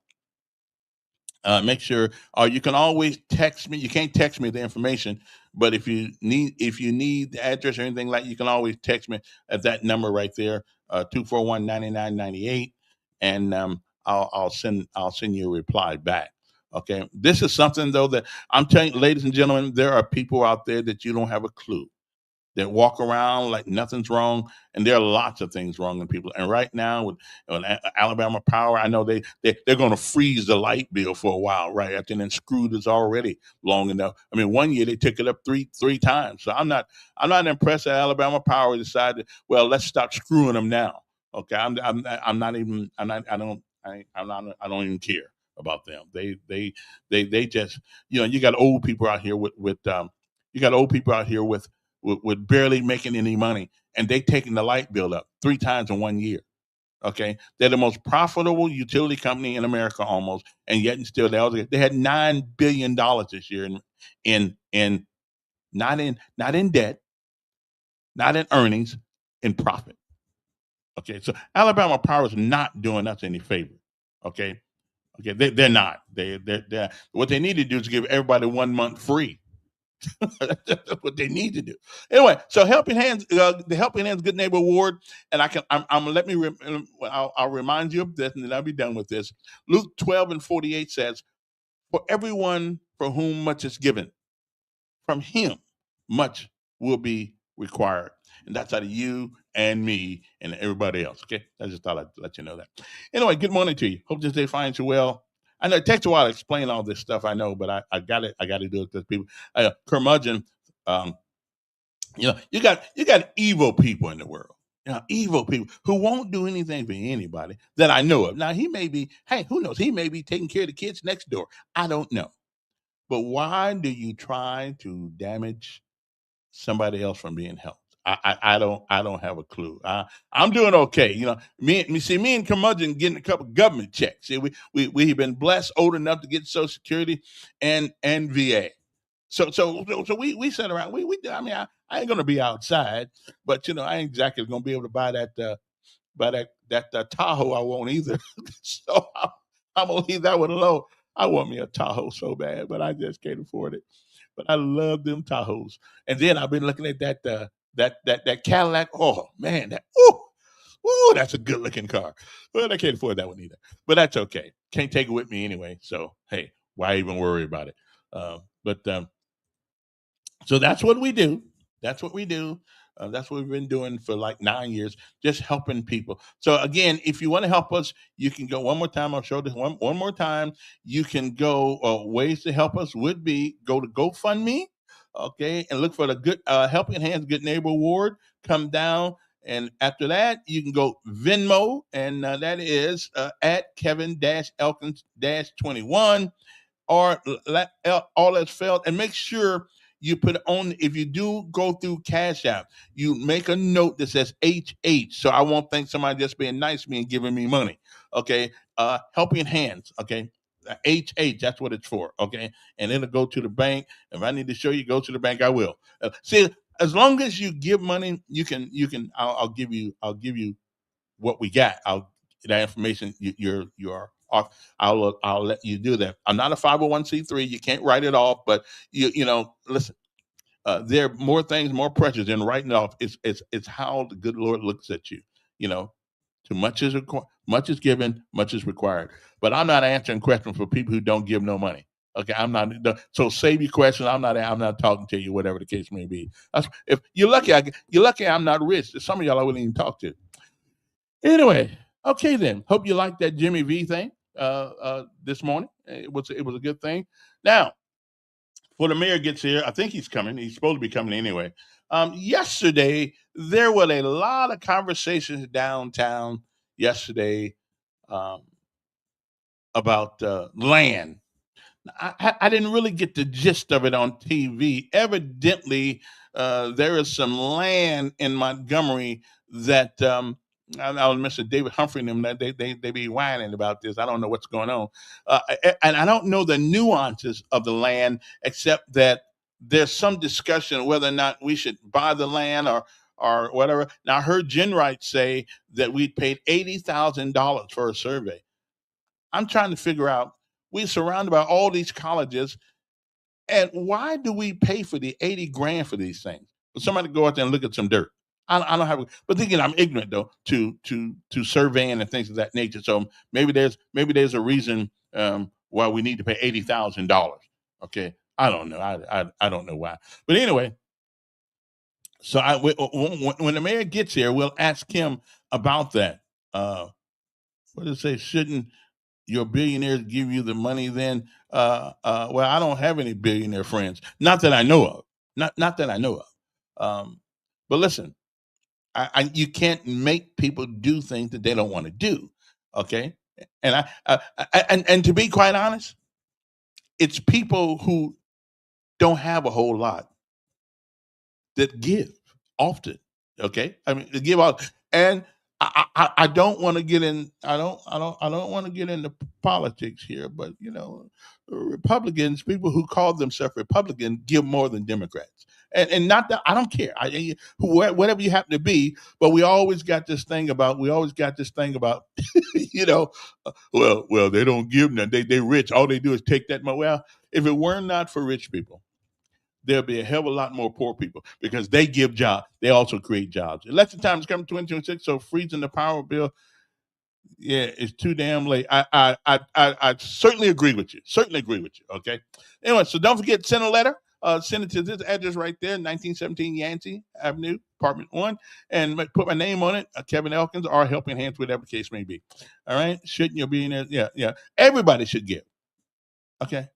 make sure, or you can always text me. You can't text me the information, but if you need the address or anything like, you can always text me at that number right there, 241-9998, and I'll send you a reply back. Okay, this is something though that I'm telling you, ladies and gentlemen, there are people out there that you don't have a clue that walk around like nothing's wrong, and there are lots of things wrong in people. And right now with Alabama Power, I know they're going to freeze the light bill for a while, right? After then screwed us already long enough. I mean, one year they took it up three times. So I'm not impressed that Alabama Power decided, well, let's stop screwing them now. Okay, I'm not even I don't even care about them. They just you got old people out here you got old people out here with barely making any money, and they taking the light bill up 3 times in 1 year. Okay, they're the most profitable utility company in America almost, and yet and still they had $9 billion this year in not in debt, not in earnings, in profit. Okay, so Alabama Power is not doing us any favor. Okay, they're not. They're what they need to do is give everybody 1 month free. That's what they need to do. Anyway, so Helping Hands, the Helping Hands Good Neighbor Award, and I'm let me, I'll remind you of this, and then I'll be done with this. Luke 12:48 says, "For everyone for whom much is given, from him much will be required." And that's out of you and me and everybody else. Okay, I just thought I'd let you know that. Anyway, good morning to you. Hope this day finds you well. I know it takes a while to explain all this stuff. I know, but I got it. I got to do it because people, curmudgeon. Um, you got evil people in the world. Evil people who won't do anything for anybody that I know of. Now he may be. Hey, who knows? He may be taking care of the kids next door. I don't know. But why do you try to damage somebody else from being helped? I don't have a clue. I'm doing okay. Me and curmudgeon getting a couple government checks. See, we've been blessed, old enough to get Social Security and VA. So we sit around. I mean, I ain't gonna be outside, but I ain't exactly gonna be able to buy that Tahoe I want either. So I'm gonna leave that one alone. I want me a Tahoe so bad, but I just can't afford it. But I love them Tahoes. And then I've been looking at that Cadillac. Oh man, that's a good looking car. But I can't afford that one either. But that's okay. Can't take it with me anyway. So hey, why even worry about it? But so that's what we do. That's what we do. That's what we've been doing for like 9 years, just helping people. So again, if you want to help us, you can go one more time. I'll show this one more time. You can go, ways to help us would be go to GoFundMe, okay, and look for the good Helping Hands Good Neighbor Award. Come down And after that, you can go Venmo, and that is at Kevin-Elkins-21, or all that's failed. And make sure you put on, if you do go through Cash App, you make a note that says HH, so I won't think somebody just being nice to me and giving me money. Okay, helping hands. Okay, HH, that's what it's for. Okay, and it'll go to the bank. If I need to show you, go to the bank, I will. See, as long as you give money, I'll give you what we got. That information, I'll let you do that. I'm not a 501c3. You can't write it off, but listen. There are more things, more pressures than writing it off. It's how the good Lord looks at you. Too much is much is given, much is required. But I'm not answering questions for people who don't give no money. Okay, I'm not. So save your questions. I'm not talking to you, whatever the case may be. If you're lucky, I'm not rich. Some of y'all I wouldn't even talk to. Anyway, okay then. Hope you liked that Jimmy V thing this morning. It was a good thing. Now, before the mayor gets here, I think he's coming. He's supposed to be coming anyway. Yesterday, there were a lot of conversations downtown yesterday about land. I didn't really get the gist of it on TV. Evidently, there is some land in Montgomery that I was Mr. David Humphrey and them that they be whining about this. I don't know what's going on, and I don't know the nuances of the land, except that there's some discussion whether or not we should buy the land or whatever. Now I heard Jen Wright say that we paid $80,000 for a survey. I'm trying to figure out, we're surrounded by all these colleges, and why do we pay for the 80 grand for these things? For somebody to go out there and look at some dirt. I don't have, but then again, I'm ignorant though to surveying and things of that nature. So maybe there's a reason why we need to pay $80,000. Okay, I don't know. I don't know why. But anyway, so when the mayor gets here, we'll ask him about that. What does it say? Shouldn't your billionaires give you the money then? Well, I don't have any billionaire friends. Not that I know of. Not that I know of. But listen, you can't make people do things that they don't want to do. Okay. And and to be quite honest, it's people who don't have a whole lot that give often. Okay. I mean, they give out, and I don't want to get in. I don't want to get into politics here, but Republicans, people who call themselves Republican, give more than Democrats, and not that I don't care. Whatever you happen to be, but we always got this thing about. Well, they don't give none. They rich. All they do is take that money. Well, if it were not for rich people, there'll be a hell of a lot more poor people, because they give jobs. They also create jobs. Election time is coming 2026, so freezing the power bill, yeah, it's too damn late. I certainly agree with you. Okay. Anyway, so don't forget, send a letter. Send it to this address right there, 1917 Yancey Avenue, Apartment 1, and put my name on it, Kevin Elkins, or Helping Hands, whatever the case may be. All right? Shouldn't you be in there? Yeah. Everybody should give. Okay.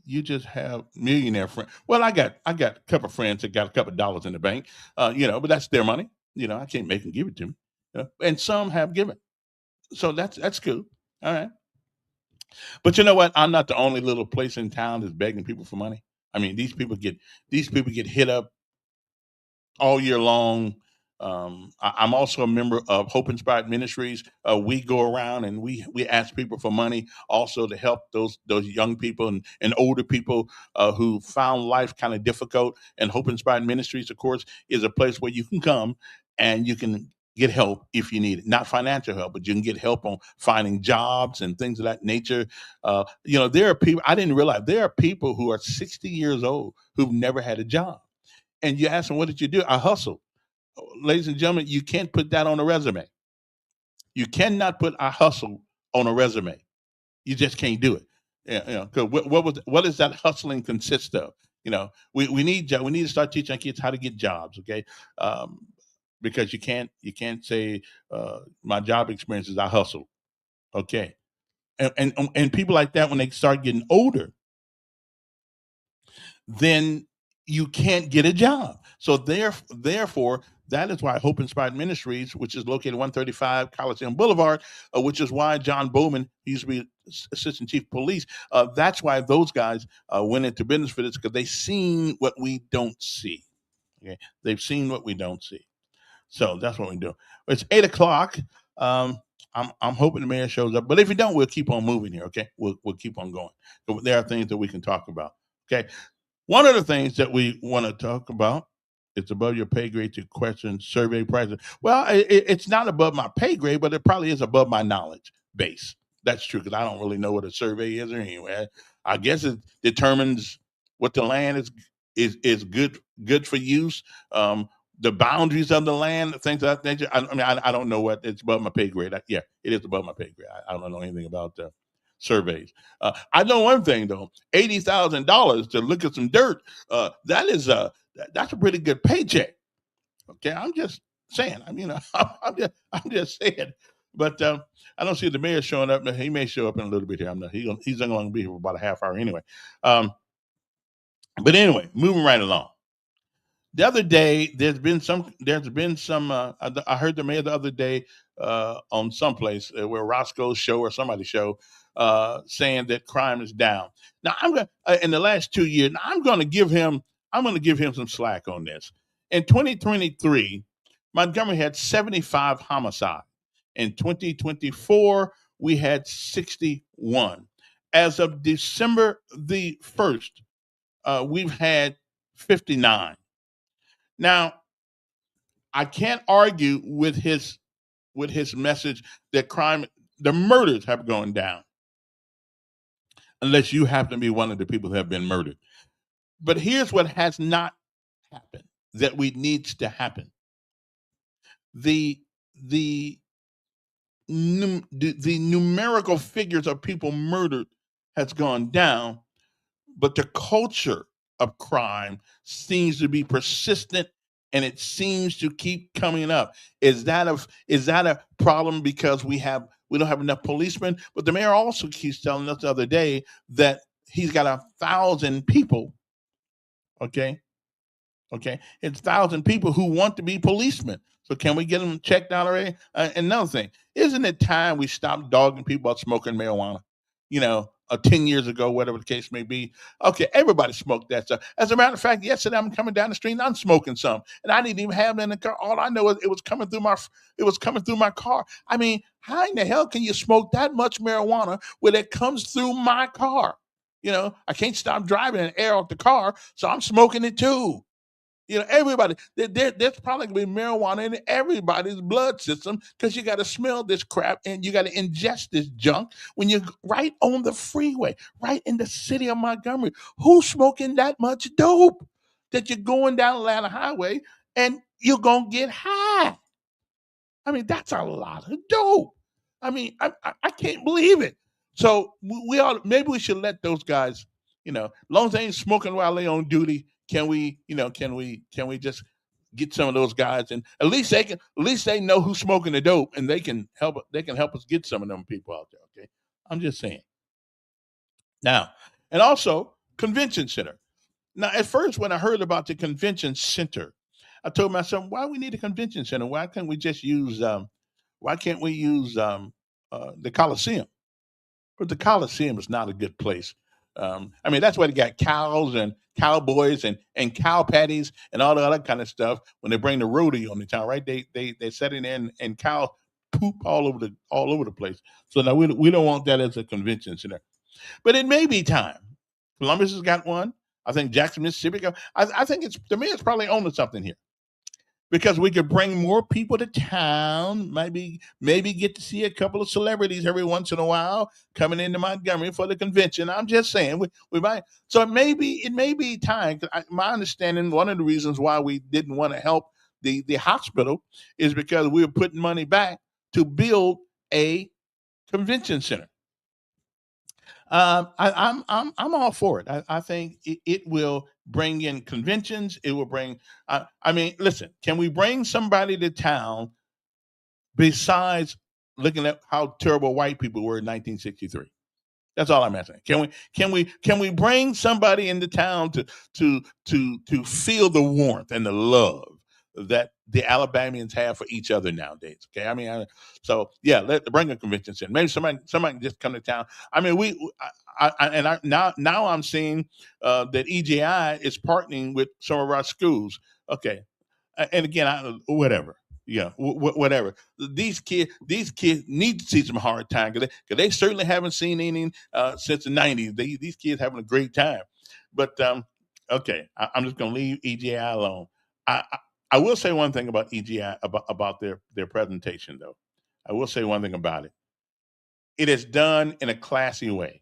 You just have millionaire friends. Well, I got a couple of friends that got a couple of dollars in the bank, but that's their money. I can't make them give it to me. And some have given, so that's cool. All right, but you know what? I'm not the only little place in town that's begging people for money. I mean, these people get hit up all year long. I'm also a member of Hope Inspired Ministries. We go around and we ask people for money, also to help those young people and older people who found life kind of difficult. And Hope Inspired Ministries, of course, is a place where you can come and you can get help if you need it. Not financial help, but you can get help on finding jobs and things of that nature. There are people, I didn't realize, there are people who are 60 years old who've never had a job. And you ask them, what did you do? I hustled. Ladies and gentlemen, you can't put that on a resume. You cannot put "I hustle" on a resume. You just can't do it. Yeah, because what does that hustling consist of? We need to start teaching our kids how to get jobs. Okay, because you can't say my job experience is I hustle. Okay, and people like that, when they start getting older, then you can't get a job. So therefore, that is why Hope Inspired Ministries, which is located 135 Coliseum Boulevard, which is why John Bowman, he used to be Assistant Chief of Police, that's why those guys went into business for this, because they seen what we don't see. Okay, they've seen what we don't see. So that's what we do. It's 8 o'clock. I'm hoping the mayor shows up, but if he don't, we'll keep on moving here. Okay, we'll keep on going. So there are things that we can talk about. Okay, one of the things that we want to talk about, it's above your pay grade to question survey prices. Well, it's not above my pay grade, but it probably is above my knowledge base. That's true, because I don't really know what a survey is or anyway. I guess it determines what the land is good for use. The boundaries of the land, things of that nature. I mean, I don't know what it's above my pay grade. Yeah, it is above my pay grade. I don't know anything about surveys. I know one thing though: $80,000 to look at some dirt. That's a pretty good paycheck. Okay, I'm just saying. I mean, I'm just saying. But I don't see the mayor showing up. He may show up in a little bit here. I'm not. He's only going to be here for about a half hour anyway. But anyway, moving right along. The other day, there's been some. I heard the mayor the other day on someplace where Roscoe's show or somebody's show, saying that crime is down. Now I'm going in the last 2 years. Now, I'm going to give him some slack on this. In 2023, Montgomery had 75 homicides. In 2024, we had 61. As of December the 1st, we've had 59. Now, I can't argue with his message that the murders have gone down, unless you happen to be one of the people who have been murdered. But here's what has not happened that needs to happen. The numerical figures of people murdered has gone down, but the culture of crime seems to be persistent, and it seems to keep coming up. Is that a problem because we don't have enough policemen? But the mayor also keeps telling us the other day that he's got 1,000 people. Okay, it's 1,000 people who want to be policemen. So can we get them checked out already? Another thing, isn't it time we stop dogging people about smoking marijuana? 10 years ago, whatever the case may be. Okay, everybody smoked that stuff. As a matter of fact, yesterday I'm coming down the street and I'm smoking some, and I didn't even have it in the car. All I know is it was coming through my car. I mean, how in the hell can you smoke that much marijuana when it comes through my car? I can't stop driving and air out the car, so I'm smoking it too. Everybody, there's probably going to be marijuana in everybody's blood system, because you got to smell this crap and you got to ingest this junk when you're right on the freeway, right in the city of Montgomery. Who's smoking that much dope that you're going down Atlanta Highway and you're going to get high? I mean, that's a lot of dope. I mean, I can't believe it. So maybe we should let those guys, as long as they ain't smoking while they on duty. Can we just get some of those guys, and at least they know who's smoking the dope, and they can help us get some of them people out there. Okay, I'm just saying. Now, and also convention center. Now, at first, when I heard about the convention center, I told myself, why we need a convention center? Why can't we just use the Coliseum? But the Coliseum is not a good place. I mean, that's why they got cows and cowboys and cow patties and all the other kind of stuff when they bring the rodeo on the town, right? They set it in and cow poop all over the place. So now we don't want that as a convention center. But it may be time. Columbus has got one. I think Jackson, Mississippi. I think to me it's probably onto something here, because we could bring more people to town. Maybe get to see a couple of celebrities every once in a while coming into Montgomery for the convention. I'm just saying we might. So it may be time. My understanding, one of the reasons why we didn't want to help the hospital is because we were putting money back to build a convention center. I'm all for it. I think it will bring in conventions. It will bring. I mean, listen. Can we bring somebody to town besides looking at how terrible white people were in 1963? That's all I'm asking. Can we bring somebody into town to feel the warmth and the love that the Alabamians have for each other nowadays? Okay, I mean, so yeah, let bring a convention center. Maybe somebody can just come to town. I mean, now I'm seeing that EGI is partnering with some of our schools. Okay, and again, whatever. Yeah, whatever. These kids need to see some hard time because they certainly haven't seen any since the '90s. These kids having a great time, but okay, I'm just gonna leave EGI alone. I, I I will say one thing about EGI about their presentation though. I will say one thing about it. It is done in a classy way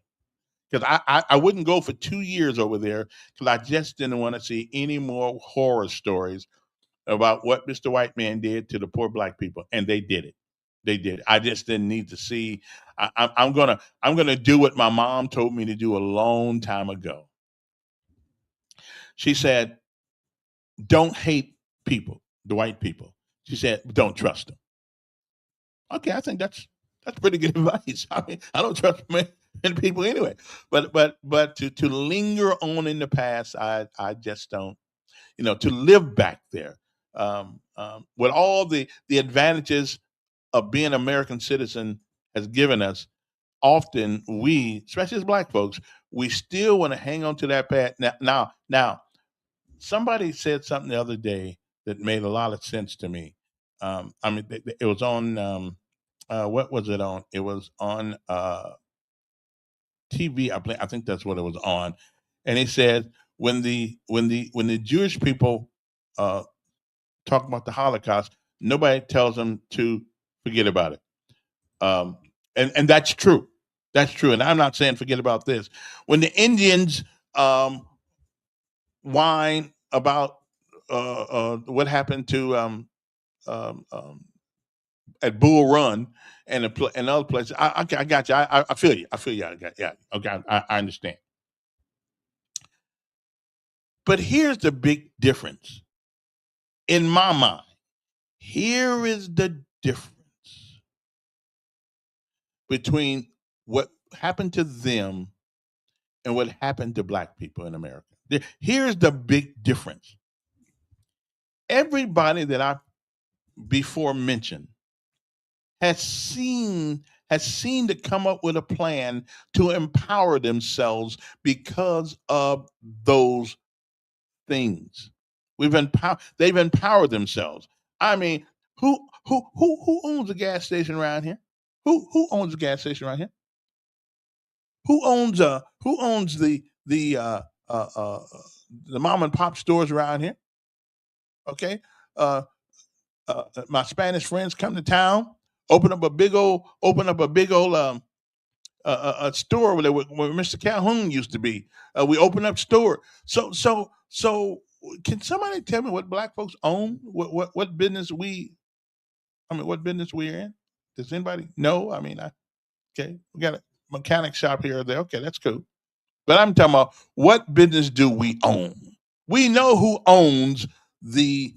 because I wouldn't go for 2 years over there because I just didn't want to see any more horror stories about what Mr. White Man did to the poor black people, and they did it. They did. I just didn't need to see. I'm gonna do what my mom told me to do a long time ago. She said, "Don't hate people, the white people." She said, "Don't trust them." Okay, I think that's pretty good advice. I mean, I don't trust many people anyway. But to linger on in the past, I just don't. To live back there with all the advantages of being an American citizen has given us. Often we, especially as black folks, we still want to hang on to that path. Now, somebody said something the other day that made a lot of sense to me. I mean, it was on what was it on? It was on TV. I think that's what it was on, and he said when the Jewish people uh, talk about the Holocaust, nobody tells them to forget about it. Um, and that's true. That's true. And I'm not saying forget about this. When the Indians whine about what happened to um, um, at Bull Run and other places, I got you. I feel you. I feel you. I got, yeah. Okay, I understand. But here's the big difference in my mind. Here is the difference between what happened to them and what happened to black people in America. Here's the big difference. Everybody that I before mentioned has seen to come up with a plan to empower themselves because of those things. They've empowered themselves. I mean, who owns a gas station around here? Who owns a gas station around here? Who owns the mom and pop stores around here? Okay, uh, my Spanish friends come to town, open up a big old a store where Mr. Calhoun used to be. We open up store. So can somebody tell me what black folks own? What business what business we're in? Does anybody know? I mean, okay, we got a mechanic shop here or there. Okay, that's cool. But I'm talking about what business do we own? We know who owns the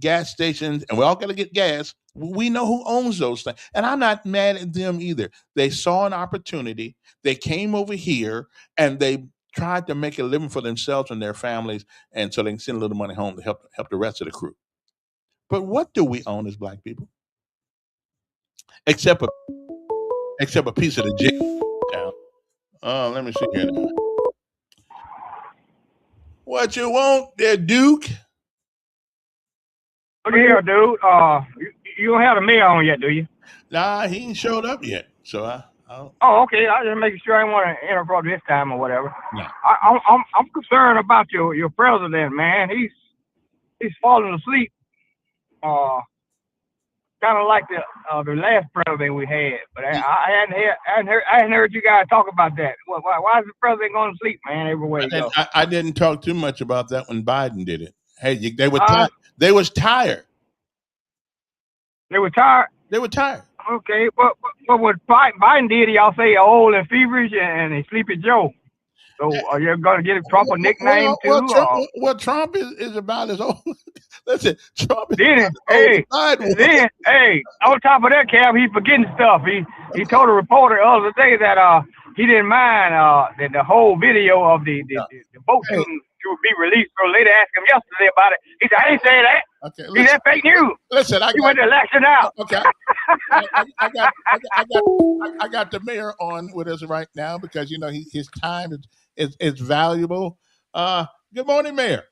gas stations, and we all got to get gas. We know who owns those things, and I'm not mad at them either. They saw an opportunity. They came over here and they tried to make a living for themselves and their families, and so they can send a little money home to help the rest of the crew. But what do we own as black people? Except a except a piece of the jail. Let me see here now. What you want there, Duke? Look here, dude. You don't have the mail on yet, do you? Nah, he ain't showed up yet. So I Oh, okay. I just making sure I didn't want to interrupt this time or whatever. no. I'm concerned about your president, man. He's falling asleep. Kind of like the last president we had. But I hadn't heard you guys talk about that. Why is the president going to sleep, man? Everywhere you go. I didn't talk too much about that when Biden did it. Hey, they were Uh, tired. They was tired. They were tired. They were tired. Okay, but what Biden did, y'all say old and feverish and Sleepy Joe. So are you going to get Trump a nickname too? Trump is about as old. Listen, Trump is Then, on the sidewalk. on top of that, Cam, he forgetting stuff. He told a reporter the other day that he didn't mind that the whole video of the boat Hey, shooting would be released. So lady asked him yesterday about it. He said, "I ain't say that. okay, See, listen, that fake news." listen. He went to election out. Okay, I got the mayor on with us right now because his time is valuable. Good morning, Mayor.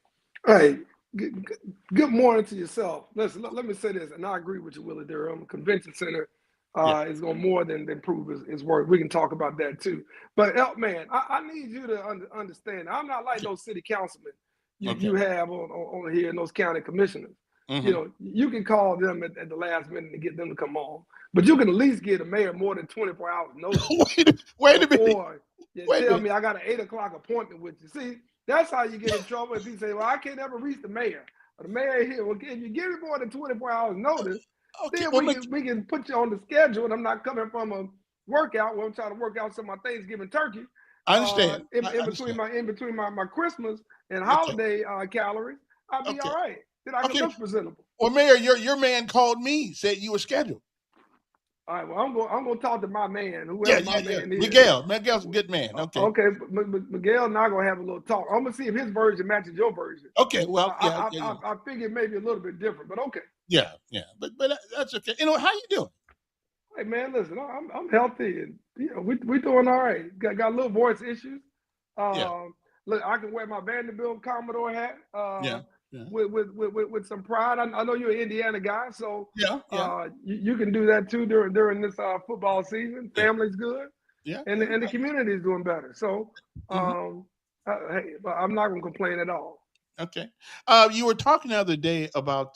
Hey, good morning to yourself. Listen, let me say this, and I agree with you, Willie Durham. Convention Center Yeah. is going to more than prove his work. We can talk about that too. But, man, I need you to understand. I'm not like those city councilmen you have on here and those county commissioners. Mhm. You can call them at the last minute to get them to come on. But you can at least give a mayor more than 24 hours notice. Wait a minute. Before you Wait a tell minute. me I got an 8 o'clock appointment with you. See, that's how you get in trouble if you say, well, I can't ever reach the mayor. Or the mayor here. Well, if you give me more than 24 hours notice, Okay, then well, look, we can put you on the schedule, and I'm not coming from a workout where I'm trying to work out some of my Thanksgiving turkey. I understand. In I understand. between my Christmas and Okay. holiday calories, I'll be Okay. all right. Then I can Okay. look presentable. Well, Mayor, your man called me, said you were scheduled. All right. Well, I'm going to talk to my man, Yeah, whoever my man is. Miguel's a good man. Okay. Okay, but Miguel and I gonna have a little talk. I'm gonna see if his version matches your version. Okay. Well, I figured maybe a little bit different, but okay. yeah. But that's okay. How you doing? Hey man, listen, I'm healthy and we doing all right. Got a little voice issues. Yeah. Look, I can wear my Vanderbilt Commodore hat. Yeah. With some pride. I know you're an Indiana guy, so Yeah. you can do that too during this football season. Yeah. Family's good. Yeah. And the community is doing better. So, hey, but I'm not gonna complain at all. Okay. You were talking the other day about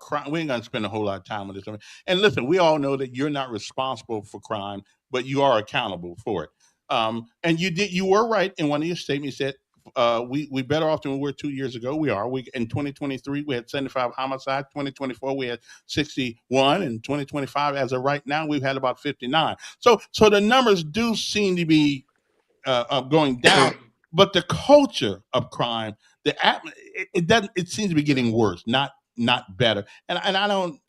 crime. We ain't gonna spend a whole lot of time on this. And listen, we all know that you're not responsible for crime, but you are accountable for it. And you were right in one of your statements. You said we better off than we were 2 years ago. We are. We in 2023 we had 75 homicides. 2024 we had 61, and 2025 as of right now we've had about 59. So the numbers do seem to be going down, but the culture of crime, it doesn't. It seems to be getting worse, not better. And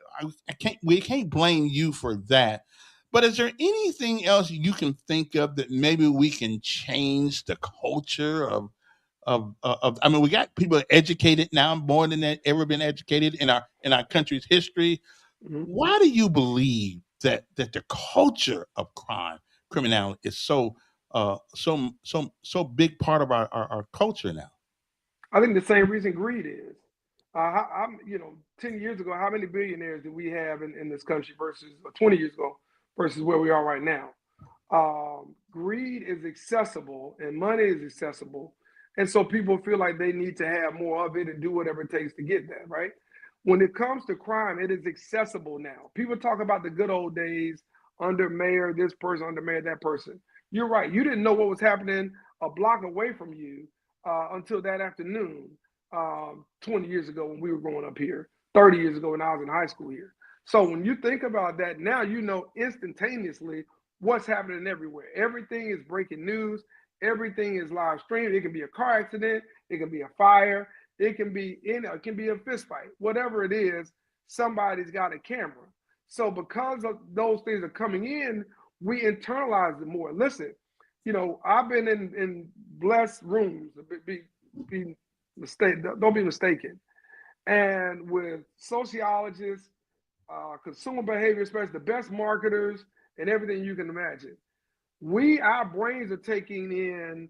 we can't blame you for that. But is there anything else you can think of that maybe we can change the culture of? I mean, we got people educated now more than they've ever been educated in our country's history. Mhm. Why do you believe that the culture of criminality is so big part of our culture now? I think the same reason greed is. I'm 10 years ago, how many billionaires did we have in this country versus 20 years ago versus where we are right now? Greed is accessible and money is accessible. And so people feel like they need to have more of it and do whatever it takes to get that, right? When it comes to crime, it is accessible now. People talk about the good old days under mayor, this person, under mayor, that person. You're right. You didn't know what was happening a block away from you until that afternoon 20 years ago when we were growing up here, 30 years ago when I was in high school here. So when you think about that, now you know instantaneously what's happening everywhere. Everything is breaking news. Everything is live streamed. It can be a car accident. It can be a fire. It can be a fist fight. Whatever it is, somebody's got a camera. So because of those things are coming in, we internalize it more. Listen, I've been in blessed rooms. Don't be mistaken. And with sociologists, consumer behavior specialists, the best marketers, and everything you can imagine. Our brains are taking in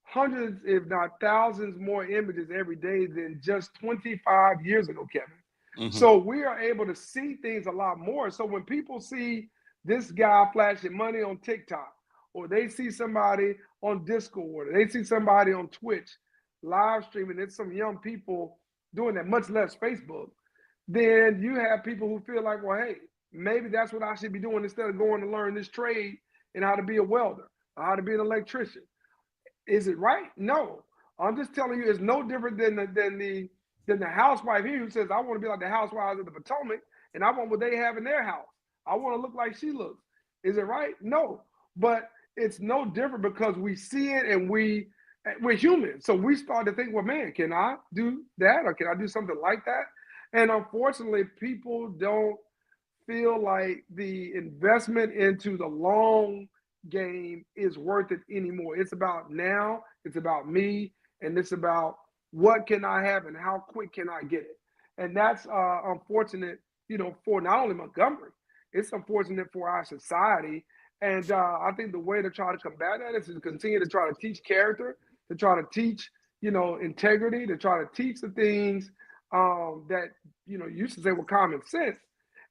hundreds, if not thousands, more images every day than just 25 years ago, Kevin. Mm-hmm. So we are able to see things a lot more. So when people see this guy flashing money on TikTok, or they see somebody on Discord, or they see somebody on Twitch live streaming, it's some young people doing that, much less Facebook, then you have people who feel like, well, hey, maybe that's what I should be doing instead of going to learn this trade and how to be a welder, or how to be an electrician. Is it right? No. I'm just telling you, it's no different than the housewife here who says, I want to be like the housewives of the Potomac, and I want what they have in their house. I want to look like she looks. Is it right? No. But it's no different because we see it and we we're human. So we start to think, well, man, can I do that? Or can I do something like that? And unfortunately, people don't feel like the investment into the long game is worth it anymore. It's about now, it's about me, and it's about what can I have and how quick can I get it. And that's unfortunate, for not only Montgomery, it's unfortunate for our society. And I think the way to try to combat that is to continue to try to teach character, to try to teach, integrity, to try to teach the things that, used to say were common sense.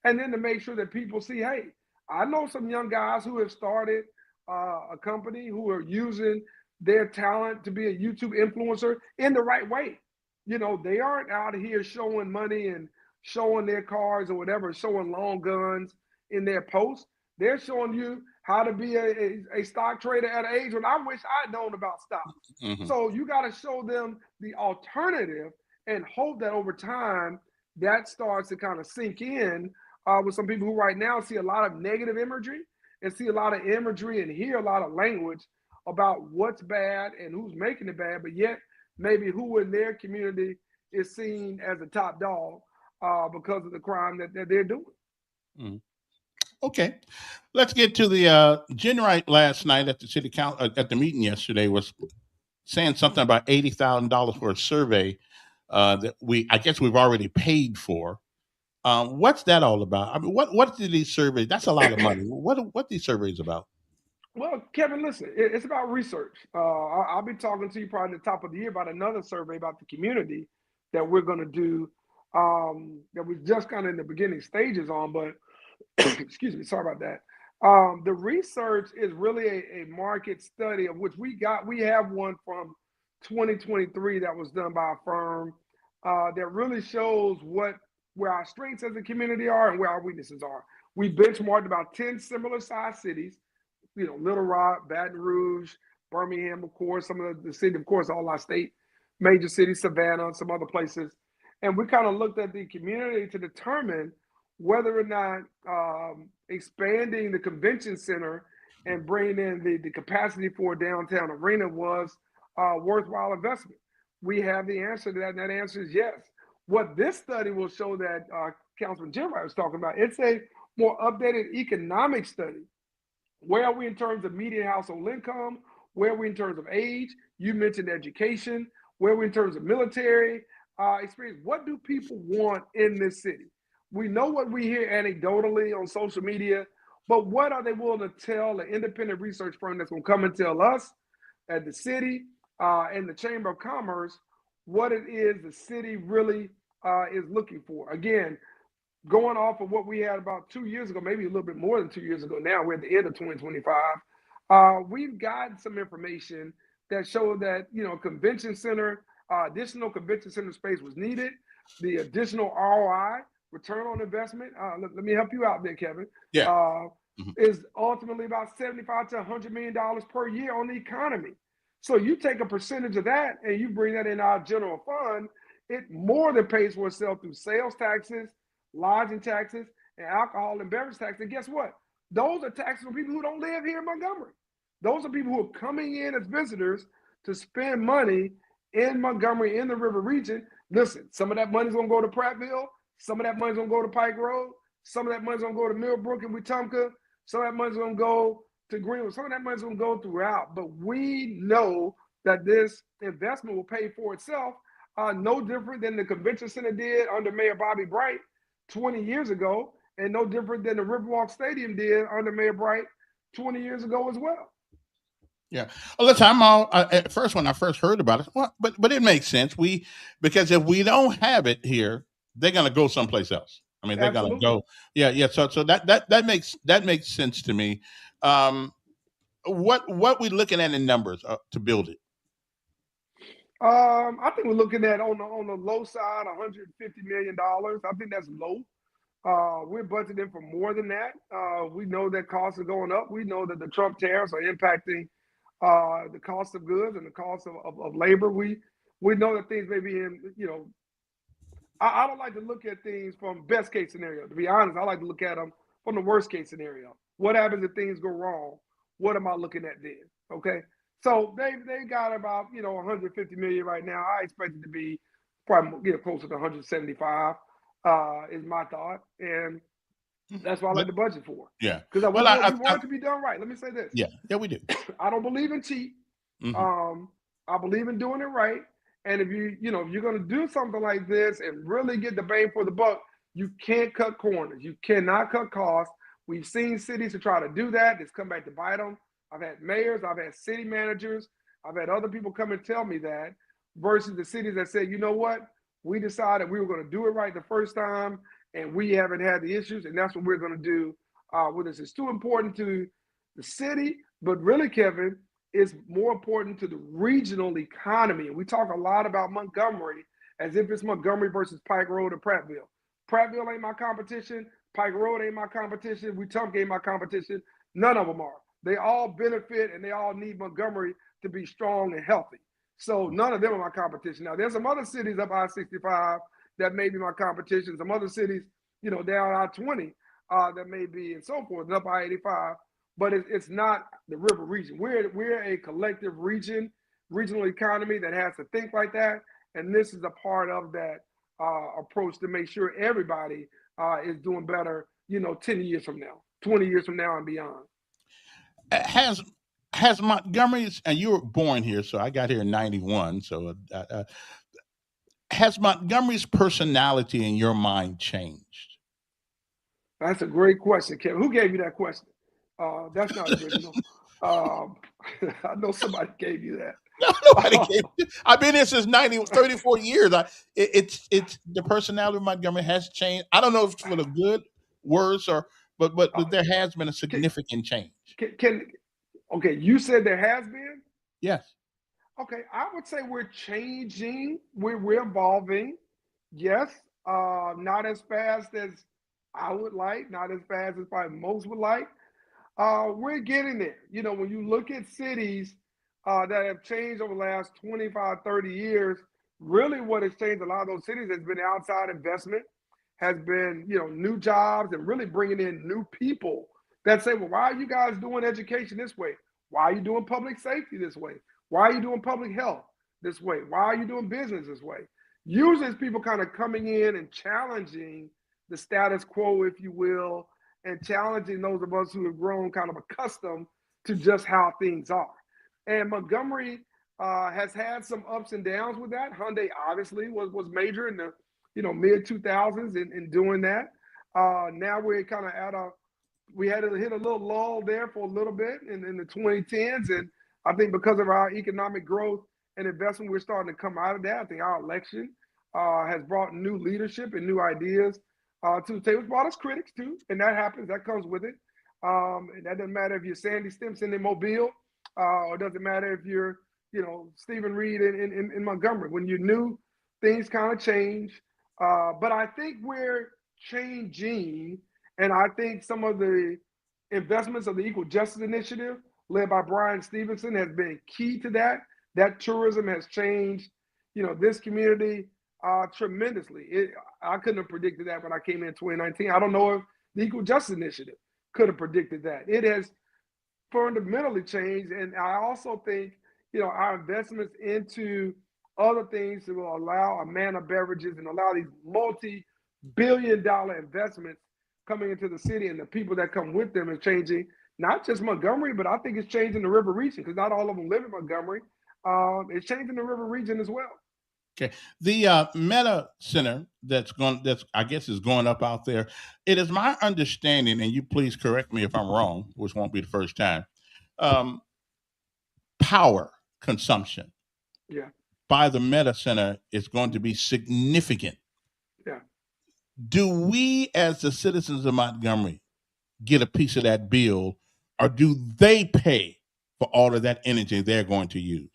And then to make sure that people see, hey, I know some young guys who have started a company who are using their talent to be a YouTube influencer in the right way. They aren't out here showing money and showing their cars or whatever, showing long guns in their posts. They're showing you how to be a stock trader at an age when I wish I'd known about stocks. Mm-hmm. So you got to show them the alternative and hope that over time that starts to kind of sink in with some people who right now see a lot of negative imagery and see a lot of imagery and hear a lot of language about what's bad and who's making it bad, but yet maybe who in their community is seen as a top dog because of the crime that they're doing. Mm-hmm. Okay, let's get to the Jen Wright last night at the city council at the meeting yesterday was saying something about $80,000 for a survey that I guess we've already paid for. What's that all about? I mean, what do these surveys? That's a lot of money. What these surveys about? Well, Kevin, listen, it's about research. I'll be talking to you probably at the top of the year about another survey about the community that we're going to do that we're just kind of in the beginning stages on, but excuse me, sorry about that. The research is really a market study of which we have one from 2023 that was done by a firm that really shows where our strengths as a community are and where our weaknesses are. We benchmarked about 10 similar sized cities, Little Rock, Baton Rouge, Birmingham, of course, some of the city, of course, all our state major cities, Savannah, some other places. And we kind of looked at the community to determine whether or not expanding the convention center and bringing in the capacity for a downtown arena was worthwhile investment. We have the answer to that, and that answer is yes. What this study will show that Councilman Jen Wright was talking about, it's a more updated economic study. Where are we in terms of median household income? Where are we in terms of age? You mentioned education. Where are we in terms of military experience? What do people want in this city? We know what we hear anecdotally on social media, but what are they willing to tell an independent research firm that's going to come and tell us at the city and the Chamber of Commerce what it is the city really is looking for? Again, going off of what we had about 2 years ago, maybe a little bit more than 2 years ago now, we're at the end of 2025, we've gotten some information that showed that, convention center, additional convention center space was needed. The additional ROI, return on investment, let me help you out there, Kevin, is ultimately about $75 to $100 million per year on the economy. So you take a percentage of that and you bring that in our general fund, it more than pays for itself through sales taxes, lodging taxes, and alcohol and beverage tax. And guess what? Those are taxes from people who don't live here in Montgomery. Those are people who are coming in as visitors to spend money in Montgomery, in the River region. Listen, some of that money is going to go to Prattville. Some of that money is going to go to Pike Road. Some of that money is going to go to Millbrook and Wetumpka. Some of that money is going to go to Greenwood. Some of that money is going to go throughout. But we know that this investment will pay for itself, no different than the convention center did under Mayor Bobby Bright 20 years ago, and no different than the Riverwalk Stadium did under Mayor Bright 20 years ago as well. Yeah. Well, listen, I'm all at first when I first heard about it. Well, but it makes sense. Because if we don't have it here, they're gonna go someplace else. I mean, they're Absolutely. gonna go. Yeah. So that makes sense to me. What we looking at in numbers to build it? I think we're looking at on the low side, $150 million. I think that's low. We're budgeting for more than that. We know that costs are going up. We know that the Trump tariffs are impacting the cost of goods and the cost of labor. We know that things may be in, I don't like to look at things from best case scenario. To be honest, I like to look at them from the worst case scenario. What happens if things go wrong? What am I looking at then? Okay. So they got about 150 million right now. I expect it to be probably closer to 175. Is my thought, and that's what I like But the budget for. yeah, Because we well, want it to be done right. Let me say this: yeah, we do. I don't believe in cheap. Hmm. I believe in doing it right. And if if you're going to do something like this and really get the bang for the buck, you can't cut corners. You cannot cut costs. We've seen cities to try to do that. It's come back to bite them. I've had mayors, I've had city managers, I've had other people come and tell me that, versus the cities that say, you know what, we decided we were going to do it right the first time, and we haven't had the issues, and that's what we're going to do with this. It's too important to the city, but really, Kevin, it's more important to the regional economy. And we talk a lot about Montgomery as if it's Montgomery versus Pike Road or Prattville. Prattville ain't my competition. Pike Road ain't my competition. Wetumpka ain't my competition. None of them are. They all benefit and they all need Montgomery to be strong and healthy. So none of them are my competition. Now, there's some other cities up I-65 that may be my competition. Some other cities, down I-20 that may be, and so forth, and up I-85. But it's not the river region. We're a collective regional economy that has to think like that. And this is a part of that approach to make sure everybody is doing better, 10 years from now, 20 years from now and beyond. Has Montgomery's, and you were born here, so I got here in 91. So has Montgomery's personality in your mind changed? That's a great question, Kevin. Who gave you that question? That's not original. I know somebody gave you that. No, nobody gave it. I've been here since 34 years. It's the personality of Montgomery has changed. I don't know if it's for the good, worse, but there has been a significant change. Okay, you said there has been? Yes. Okay, I would say we're changing. We're evolving. Yes, not as fast as I would like, not as fast as probably most would like. We're getting there. When you look at cities that have changed over the last 25, 30 years, really what has changed a lot of those cities has been outside investment, has been, new jobs and really bringing in new people that say, well, why are you guys doing education this way? Why are you doing public safety this way? Why are you doing public health this way? Why are you doing business this way? Usually it's people kind of coming in and challenging the status quo, if you will, and challenging those of us who have grown kind of accustomed to just how things are. And Montgomery has had some ups and downs with that. Hyundai obviously was major in the mid 2000s in doing that. Now we're kind of we had to hit a little lull there for a little bit in the 2010s, and I think because of our economic growth and investment, we're starting to come out of that. I think our election has brought new leadership and new ideas to the table. It's brought us critics too, and that happens. That comes with it. And that doesn't matter if you're Sandy Stimson in Mobile, or it doesn't matter if you're, Stephen Reed in Montgomery. When you're new, things kind of change. But I think we're changing, and I think some of the investments of the Equal Justice Initiative, led by Brian Stevenson, has been key to that. That tourism has changed, this community tremendously. I couldn't have predicted that when I came in 2019. I don't know if the Equal Justice Initiative could have predicted that. It has fundamentally changed, and I also think, our investments into other things that will allow Amana Beverages and allow these multi-billion-dollar investments coming into the city and the people that come with them is changing not just Montgomery, but I think it's changing the river region because not all of them live in Montgomery. It's changing the river region as well. Okay. The Meta Center that's I guess is going up out there. It is my understanding, and you please correct me if I'm wrong, which won't be the first time. Power consumption by the Meta Center is going to be significant. Yeah. Do we, as the citizens of Montgomery, get a piece of that bill, or do they pay for all of that energy they're going to use?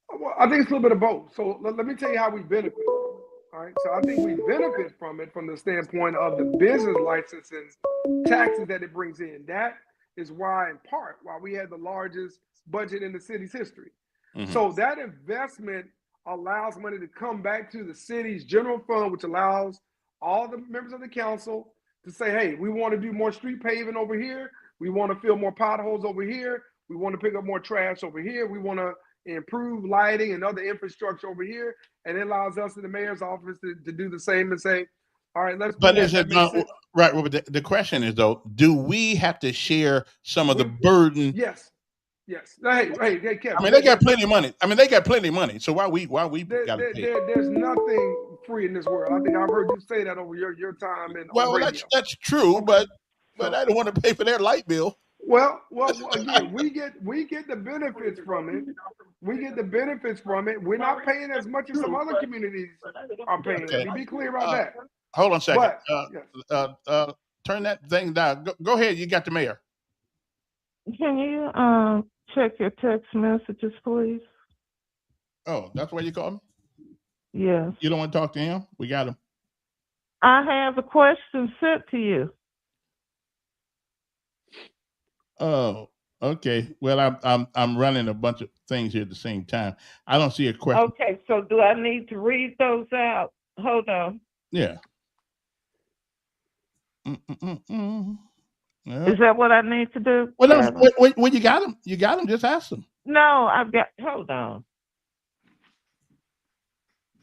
Well, I think it's a little bit of both. So let me tell you how we benefit. All right. So I think we benefit from it from the standpoint of the business licenses, taxes that it brings in. That is why, in part, why we had the largest budget in the city's history. Mm-hmm. So that investment allows money to come back to the city's general fund, which allows all the members of the council to say, hey, we want to do more street paving over here. We want to fill more potholes over here. We want to pick up more trash over here. We want to improve lighting and other infrastructure over here. And it allows us in the mayor's office to do the same and say, all right, let's do But that. is That it makes sense. right? Well, the question is though, do we have to share some of the burden? Yes. Hey, Kevin. I mean, they got plenty of money. So why we got to pay? There's nothing free in this world. I think I've heard you say that over your time on radio. That's true, Okay. but I don't want to pay for their light bill. Well, again, we get the benefits from it. We're not paying as much as some other communities are paying. Okay. To be clear about that. Hold on a second. But, Turn that thing down. Go ahead. You got the mayor. Can you check your text messages, please? Oh, that's why you called me? Yes. You don't want to talk to him? We got him. I have a question sent to you. Oh, okay. Well, I'm running a bunch of things here at the same time. I don't see a question. Okay, so do I need to read those out? Hold on. Yeah. Yeah. Is that what I need to do? Well, you got him. You got him. Just ask him. No, hold on.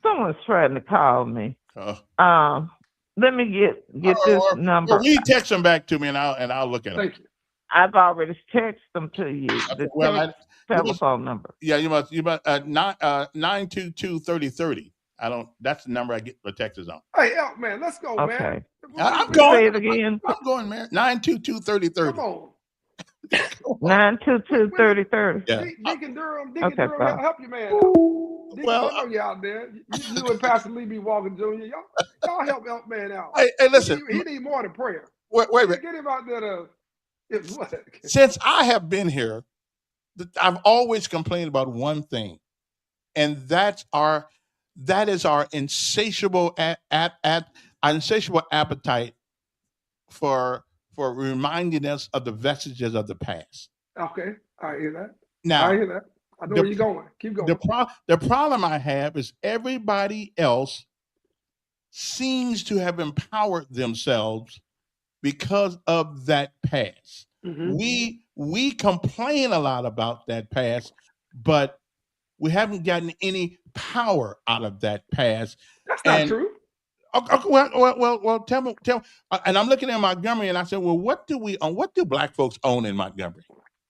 Someone's trying to call me. Let me get this number. Well, you text them back to me, and I'll look at them. Thank you. I've already texted them to you. The telephone number. Yeah, you must 922-3030. That's the number I get the texts on. Hey, Elk, man, let's go, Okay. man. I'm going. Say it again. I'm going, man. 922-3030. Come on. 922-3030. Yeah. Deacon Durham, Okay, fine. help your man out. Deacon, Well, I know you out there. You and Pastor Lee B. Walker Jr. Y'all help Elk man out. Hey, listen. He need more than prayer. Wait a minute. Get him out there to. What? Since I have been here, I've always complained about one thing, and that is our insatiable insatiable appetite for reminding us of the vestiges of the past. Okay, I hear that. Now, I hear that. I know where you're going. Keep going. The problem I have is everybody else seems to have empowered themselves because of that past. Mm-hmm. We complain a lot about that past, but we haven't gotten any power out of that past. That's not true. Okay, well, tell me. And I'm looking at Montgomery, and I said, well, what do we own? What do Black folks own in Montgomery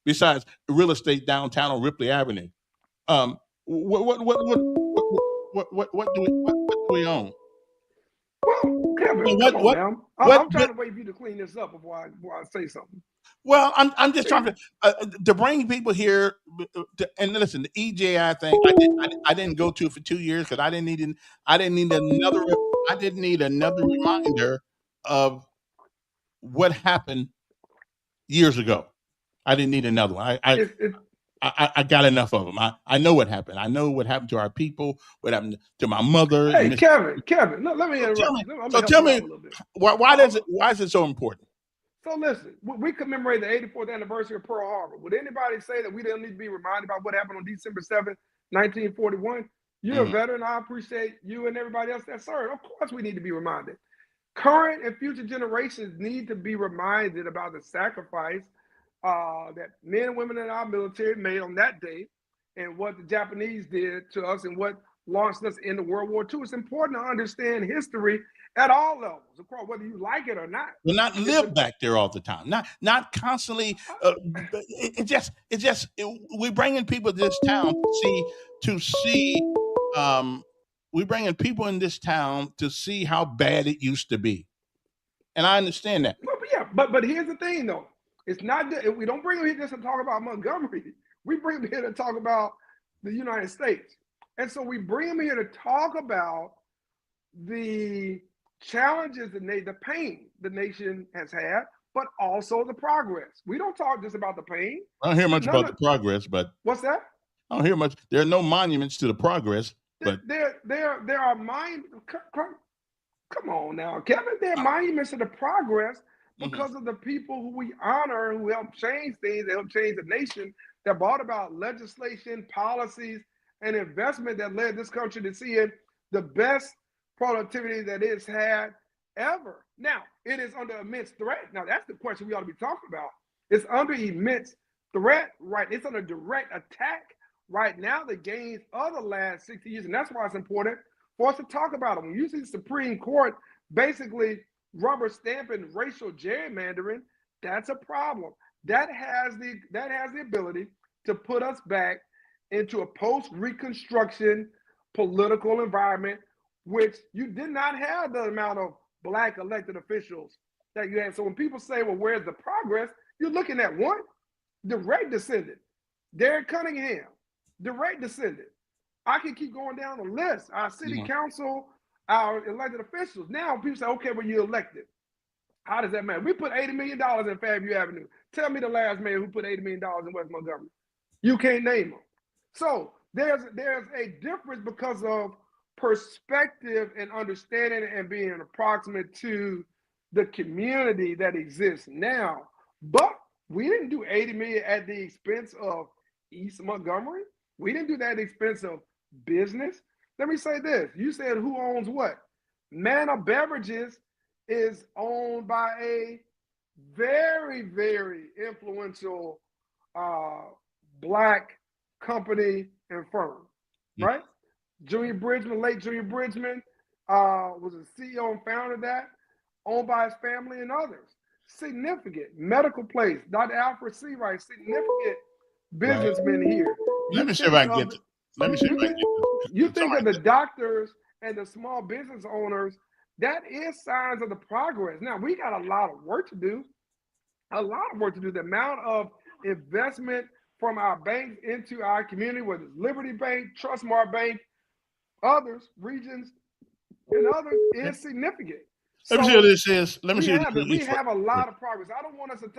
besides real estate downtown on Ripley Avenue? What do we own? Well, Kevin, come on now. I'm trying to wait for you to clean this up before I say something. Well, I'm just trying to bring people here. And listen, the EJI thing, I didn't go to for 2 years because I didn't need another reminder of what happened years ago. I didn't need another one. I got enough of them. I know what happened. I know what happened to our people, what happened to my mother. Hey, Kevin, let me interrupt. Tell me, why is it so important? So listen, we commemorate the 84th anniversary of Pearl Harbor. Would anybody say that we don't need to be reminded about what happened on December 7th, 1941? You're a veteran. I appreciate you and everybody else that served. Of course we need to be reminded. Current and future generations need to be reminded about the sacrifice that men and women in our military made on that day and what the Japanese did to us and what launched us into World War II. It's important to understand history at all levels, of course, whether you like it or not. Well, not live back there all the time. Not constantly. We're bringing people to this town to see. We're bringing people in this town to see how bad it used to be, and I understand that. But here's the thing, though. It's not that we don't bring them here just to talk about Montgomery. We bring them here to talk about the United States, and so we bring them here to talk about the challenges the pain the nation has had, but also the progress. We don't talk just about the pain. I don't hear much about the progress, but what's that? I don't hear much. There are no monuments to the progress, but there are monuments. Come on now, Kevin. There are monuments to the progress because of the people who we honor, who help change things, they help change the nation, that brought about legislation, policies, and investment that led this country to seeing the best productivity that it's had ever. Now, it is under immense threat. Now, that's the question we ought to be talking about. It's under immense threat, right? It's under direct attack right now, the gains of the last 60 years. And that's why it's important for us to talk about it. When you see the Supreme Court basically rubber stamping racial gerrymandering, that's a problem. That has the ability to put us back into a post-Reconstruction political environment, which you did not have the amount of Black elected officials that you had. So when people say, well, where's the progress? You're looking at one, direct descendant, Derek Cunningham, direct descendant. I can keep going down the list. Our city council, our elected officials. Now people say, okay, well, you're elected. How does that matter? We put $80 million in Fairview Avenue. Tell me the last mayor who put $80 million in West Montgomery. You can't name them. So there's a difference because of perspective and understanding and being approximate to the community that exists now. But we didn't do 80 million at the expense of East Montgomery. We didn't do that at the expense of business. Let me say this. You said who owns what? Manna Beverages is owned by a very, very influential Black company and firm, right? Junior Bridgman, late Junior Bridgman, was a CEO and founder of that, owned by his family and others. Significant medical place, Dr. Alfred C. Wright, significant businessmen here. Let me see if I can get it. Let me see if I can get it. You think of the doctors and the small business owners, that is signs of the progress. Now, we got a lot of work to do. The amount of investment from our banks into our community, whether it's Liberty Bank, Trustmark Bank, others, Regions, and others, is significant. Let me see what this is. We have a lot of progress. I don't want us to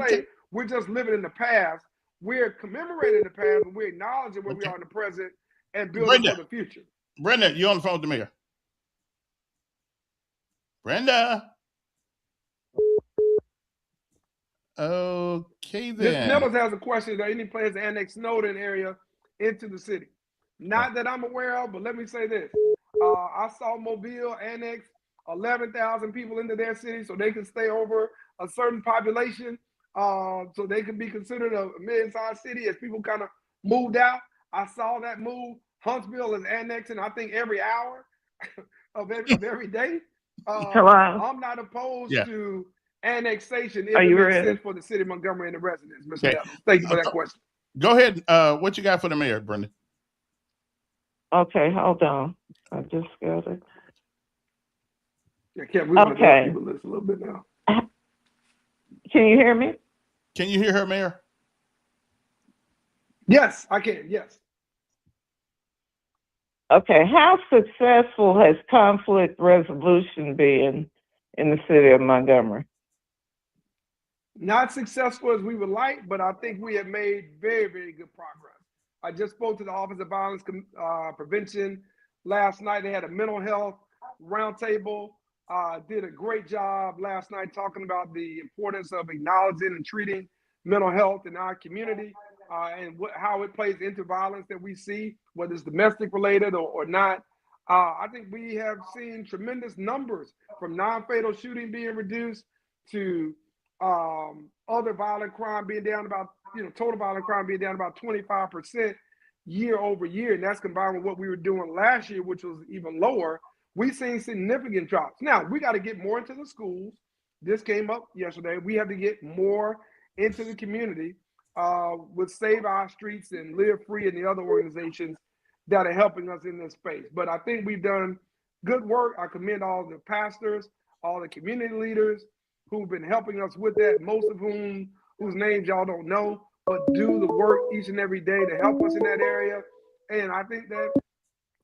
say we're just living in the past. We're commemorating the past, and we're acknowledging where we are in the present and building for the future. Brenda, you're on the phone with the mayor. Brenda. Okay, then. Ms. Nettles has a question. Are there any plans to annex Snowden area into the city? Not that I'm aware of, but let me say this. I saw Mobile annex 11,000 people into their city so they can stay over a certain population, so they can be considered a mid-sized city as people kind of moved out. I saw that move. Huntsville is annexing, I think, every hour of every day. I'm not opposed to annexation if it makes sense for the city of Montgomery and the residents. Mr. Nettles. Thank you for that question. Go ahead. What you got for the mayor, Brenda? Okay, hold on. I just got it. Yeah, we're going to keep a list a little bit now. Can you hear me? Can you hear her, Mayor? Yes, I can. Yes. Okay. How successful has conflict resolution been in the city of Montgomery? Not successful as we would like, but I think we have made very, very good progress. I just spoke to the Office of Violence Prevention last night. They had a mental health roundtable. Did a great job last night talking about the importance of acknowledging and treating mental health in our community and how it plays into violence that we see, whether it's domestic related or not. I think we have seen tremendous numbers from non-fatal shooting being reduced to other violent crime being down about, total violent crime being down about 25% year over year. And that's combined with what we were doing last year, which was even lower. We've seen significant drops. Now, we got to get more into the schools. This came up yesterday. We have to get more into the community with Save Our Streets and Live Free and the other organizations that are helping us in this space. But I think we've done good work. I commend all the pastors, all the community leaders who've been helping us with that, most of whose names y'all don't know, but do the work each and every day to help us in that area. And I think that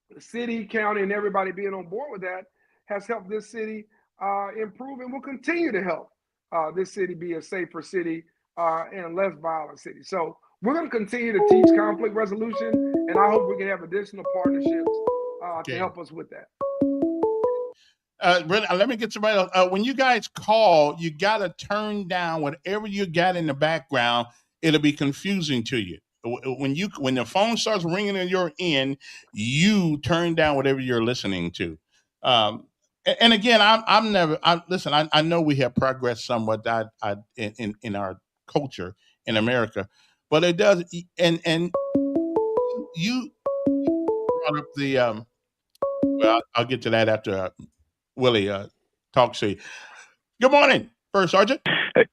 the city, county, and everybody being on board with that has helped this city improve and will continue to help this city be a safer city and less violent city. So we're going to continue to teach conflict resolution, and I hope we can have additional partnerships to help us with that. Brenda, let me get somebody else. When you guys call, you got to turn down whatever you got in the background. It'll be confusing to you. When the phone starts ringing in your end, you turn down whatever you're listening to. And again, I know we have progressed somewhat in our culture in America. But it does, and you brought up the well, I'll get to that after Willie talks to you. Good morning, First Sergeant. Hey,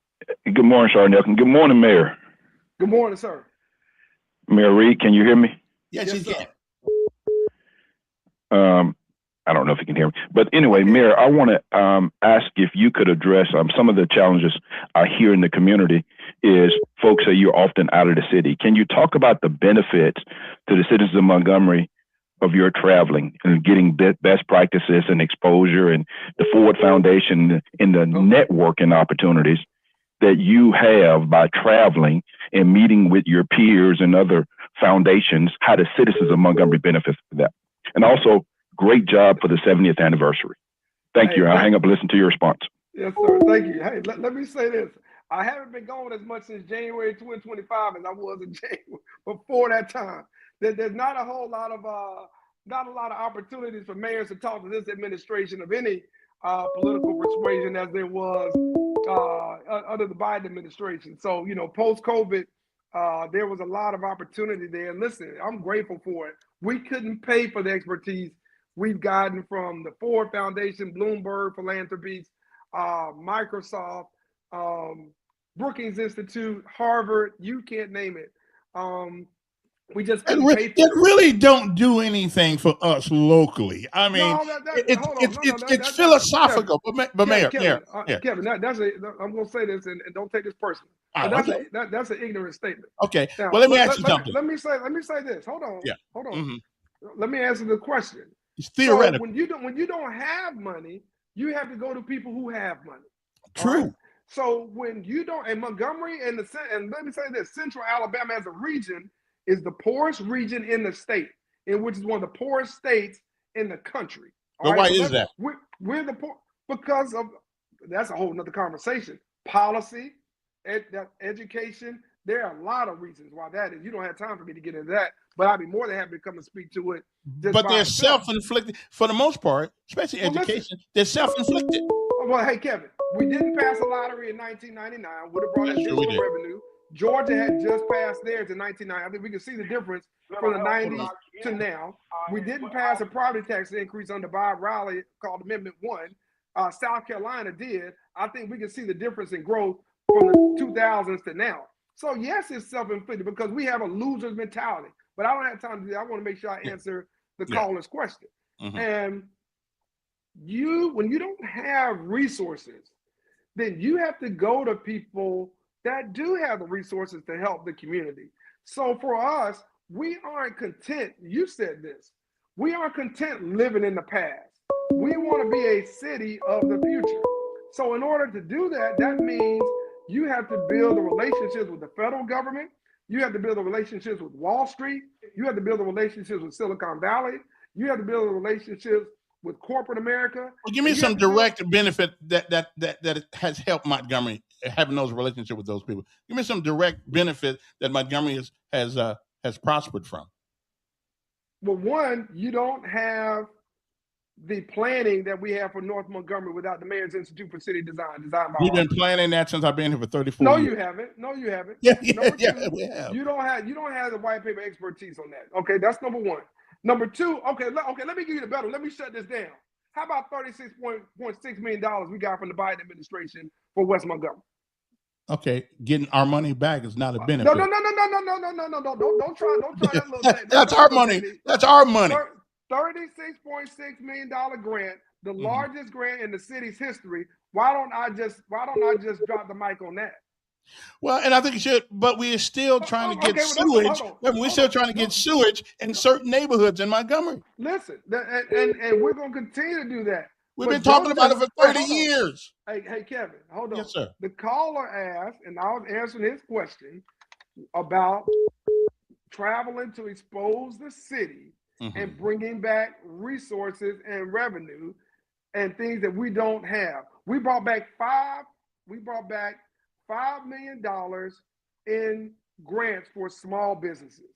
good morning, Sergeant Elkin. Good morning, Mayor. Good morning, sir. Mayor Reed, can you hear me? Yes, you can. I don't know if you can hear me. But anyway, Mayor, I want to ask if you could address some of the challenges I hear in the community is folks say you're often out of the city. Can you talk about the benefits to the citizens of Montgomery of your traveling and getting best practices and exposure and the Ford Foundation and the networking opportunities that you have by traveling and meeting with your peers and other foundations, how the citizens of Montgomery benefit from that? And also, great job for the 70th anniversary. Thank you. I'll hang up and listen to your response. Yes, sir. Thank you. Hey, let me say this. I haven't been gone as much since January 2025 as I was in January before that time. There's not a whole lot of opportunities for mayors to talk to this administration of any political persuasion as there was under the Biden administration. So, post-COVID, there was a lot of opportunity there. And listen, I'm grateful for it. We couldn't pay for the expertise we've gotten from the Ford Foundation, Bloomberg Philanthropies, Microsoft, Brookings Institute, Harvard, you can't name it. We just couldn't pay for it. Really don't do anything for us locally. I mean, it's philosophical. But Mayor, Kevin, I'm going to say this and don't take this personally. But that's an ignorant statement. Okay. Now, well, let me ask you something. Let me say this. Hold on. Yeah. Hold on. Mm-hmm. Let me answer the question. It's theoretical. So when you don't have money, you have to go to people who have money. True. Right? So when you don't, and Montgomery and let me say this, Central Alabama as a region is the poorest region in the state, in which is one of the poorest states in the country. But why is that? We're the poor because of, that's a whole nother conversation. Policy, education. There are a lot of reasons why that is. You don't have time for me to get into that, but I'd be more than happy to come and speak to it. But they're self-inflicted for the most part, especially education. They're self-inflicted. Well, hey, Kevin, we didn't pass a lottery in 1999. Would have brought additional revenue. Georgia had just passed theirs in 1990. I think we can see the difference from the 90s to now. We didn't pass a property tax increase under Bob Riley called Amendment 1. South Carolina did. I think we can see the difference in growth from the 2000s to now. So yes, it's self-inflicted because we have a loser's mentality. But I don't have time to do that. I want to make sure I answer the caller's question. Mm-hmm. And when you don't have resources, then you have to go to people that do have the resources to help the community. So for us, we aren't content. You said this. We aren't content living in the past. We want to be a city of the future. So in order to do that, that means you have to build the relationships with the federal government. You have to build the relationships with Wall Street. You have to build the relationships with Silicon Valley. You have to build the relationships with corporate America. Well, give me some direct benefit that has helped Montgomery having those relationships with those people. Give me some direct benefit that Montgomery has prospered from. Well, one, you don't have the planning that we have for North Montgomery without the Mayor's Institute for City Design. We've been planning that since I've been here for 34 years. No, you haven't. Yeah, we have. You don't have the white paper expertise on that. Okay, that's number one. Number two, okay, let me give you the better. Let me shut this down. How about $36.6 million we got from the Biden administration for West Montgomery? Okay, getting our money back is not a benefit. No. Don't try that little thing. That's our money. That's our money. $36.6 million grant, the largest grant in the city's history. Why don't I just drop the mic on that? Well, and I think you should, but we're still trying to get sewage. We're still trying to get sewage in certain neighborhoods in Montgomery. Listen, and we're going to continue to do that. We've been talking about it for 30 years. Hey, Kevin, hold on. Yes, sir. The caller asked, and I was answering his question about traveling to expose the city and bringing back resources and revenue and things that we don't have. We brought back $5 million in grants for small businesses.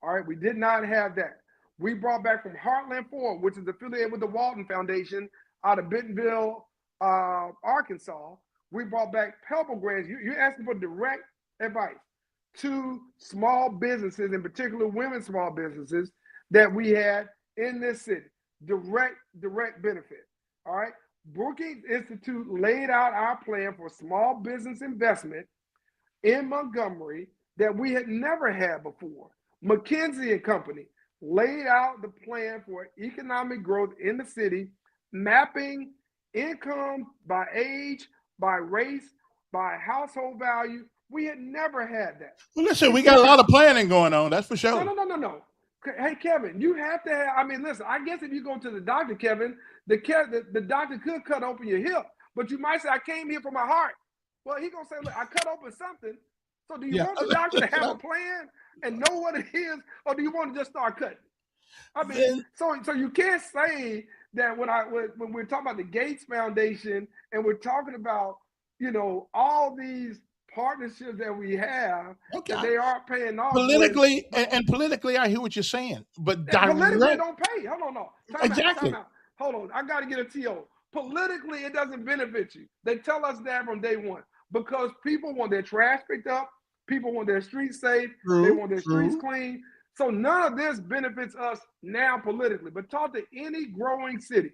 All right, we did not have that. We brought back from Heartland Ford, which is affiliated with the Walton Foundation out of Bentonville, Arkansas. We brought back Pebble grants. You're asking for direct advice. to small businesses, in particular women small businesses that we had in this city. Direct benefit. All right. Brookings Institute laid out our plan for small business investment in Montgomery that we had never had before. McKinsey and Company laid out the plan for economic growth in the city, mapping income by age, by race, by household value. We had never had that. Well, listen, we got a lot of planning going on. That's for sure. No. Hey, Kevin, you have to have, I mean, listen, I guess if you go to the doctor, Kevin, the doctor could cut open your hip, but you might say, I came here for my heart. Well, he's going to say, look, I cut open something. So do you want the doctor to have a plan and know what it is, or do you want to just start cutting? I mean, so you can't say that when we're talking about the Gates Foundation and we're talking about, you know, all these partnerships that we have, that they aren't paying off. Politically, politically, I hear what you're saying, but politically, don't pay. Hold on, no. Exactly. Time out. Hold on, I got to get a TO. Politically, it doesn't benefit you. They tell us that from day one because people want their trash picked up, people want their streets safe, they want their streets clean. So none of this benefits us now politically. But talk to any growing city,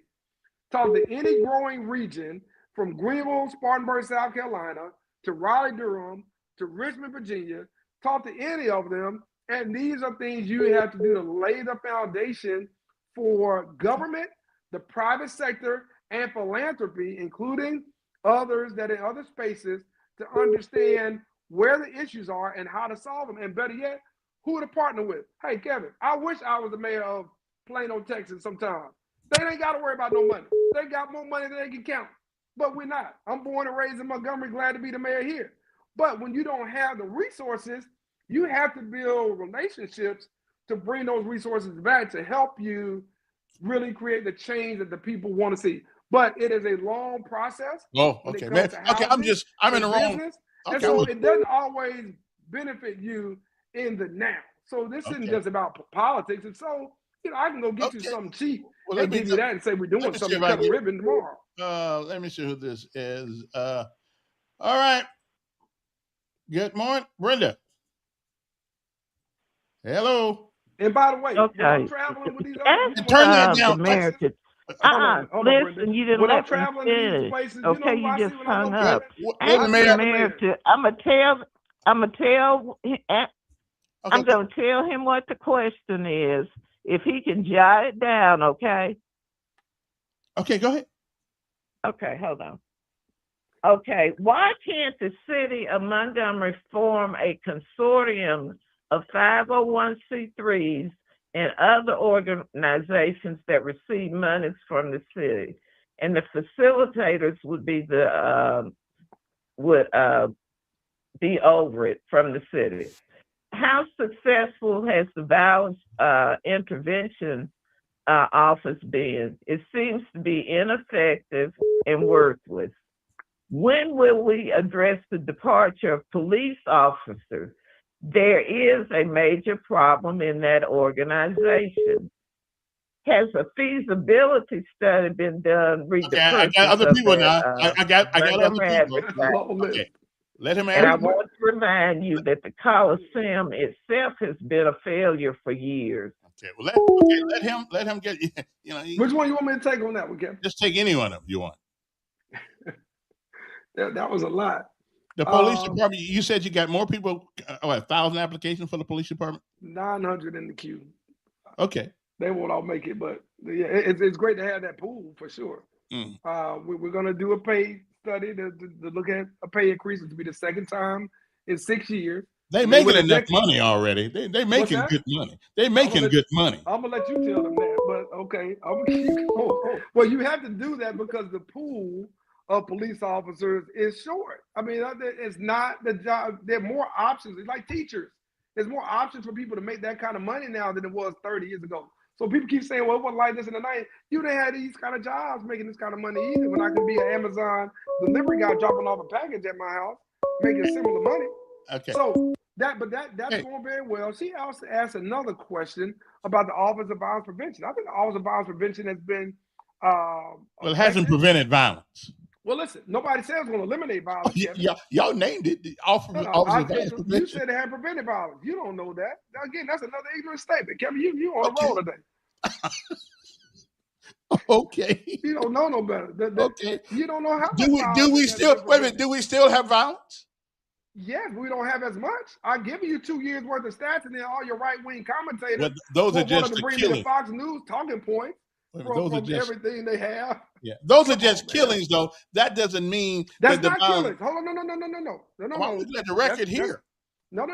talk to any growing region, from Greenville, Spartanburg, South Carolina, to Raleigh, Durham, to Richmond, Virginia. Talk to any of them, and these are things you have to do to lay the foundation for government, the private sector, and philanthropy, including others that in other spaces, to understand where the issues are and how to solve them. And better yet, who to partner with. Hey, Kevin, I wish I was the mayor of Plano, Texas sometime. They ain't got to worry about no money. They got more money than they can count. But we're not. I'm born and raised in Montgomery, glad to be the mayor here. But when you don't have the resources, you have to build relationships to bring those resources back to help you really create the change that the people want to see. But it is a long process. Oh, okay, man. Okay, I'm in the wrong. Okay, and so it doesn't always benefit you in the now. So this isn't just about politics. And so, you know, I can go get you something cheap and give you that and say we're doing something, cut a ribbon tomorrow. Let me see who this is. All right. Good morning, Brenda. Hello. And by the way, Okay. when I'm traveling with these turn that down. Listen, you didn't when I'm let me traveling to these finish. places, Okay, you know, you just when I hung go up. What the mayor? I'm gonna tell him what the question is. If he can jot it down, okay? Okay, go ahead. Okay, hold on. Okay, why can't the city of Montgomery form a consortium of 501c3s and other organizations that receive monies from the city? And the facilitators would be be over it from the city. How successful has the violence intervention office been? It seems to be ineffective and worthless. When will we address the departure of police officers? There is a major problem in that organization. Has a feasibility study been done? Okay, I got other people now. I got other people. Okay. Let him and I answer. want to remind you that the Coliseum itself has been a failure for years. Okay, well, let him get, you know. Which one you want me to take on that one, Kevin? Just take any one of them you want. That was a lot. The police department, you said you got more people, 1,000 applications for the police department? 900 in the queue. Okay. They won't all make it, but yeah, it's great to have that pool for sure. We're going to do a pay study to look at a pay increase. To be the second time in 6 years. They making enough money already. They making good money. They making good money. I'm gonna let you tell them that, but okay, I'm gonna keep going. Well, you have to do that because the pool of police officers is short. I mean, it's not the job. There are more options. It's like teachers. There's more options for people to make that kind of money now than it was 30 years ago. So people keep saying, well, it wasn't like this in the 90s. You didn't have these kind of jobs making this kind of money either. When I can be an Amazon delivery guy dropping off a package at my house, making similar money. Okay. So that's going very well. She also asked another question about the Office of Violence Prevention. I think the Office of Violence Prevention has been well, it hasn't prevented violence. Well, listen, nobody says it's going to eliminate violence, Kevin. Y'all named it. Officer of Violence You Prevention. said it had prevented violence. You don't know that. Again, that's another ignorant statement. Kevin, you on a roll today. Okay. You don't know no better. Okay. You don't know how Do we still wait a minute? Do we still have violence? Yes, we don't have as much. I give you 2 years worth of stats, and then all your right wing commentators. But those are just to the bring killings. the Fox News talking points from everything they have. Yeah, those are just killings, though. That doesn't mean that's not killings. Hold on, no. I'm looking at the record here. No.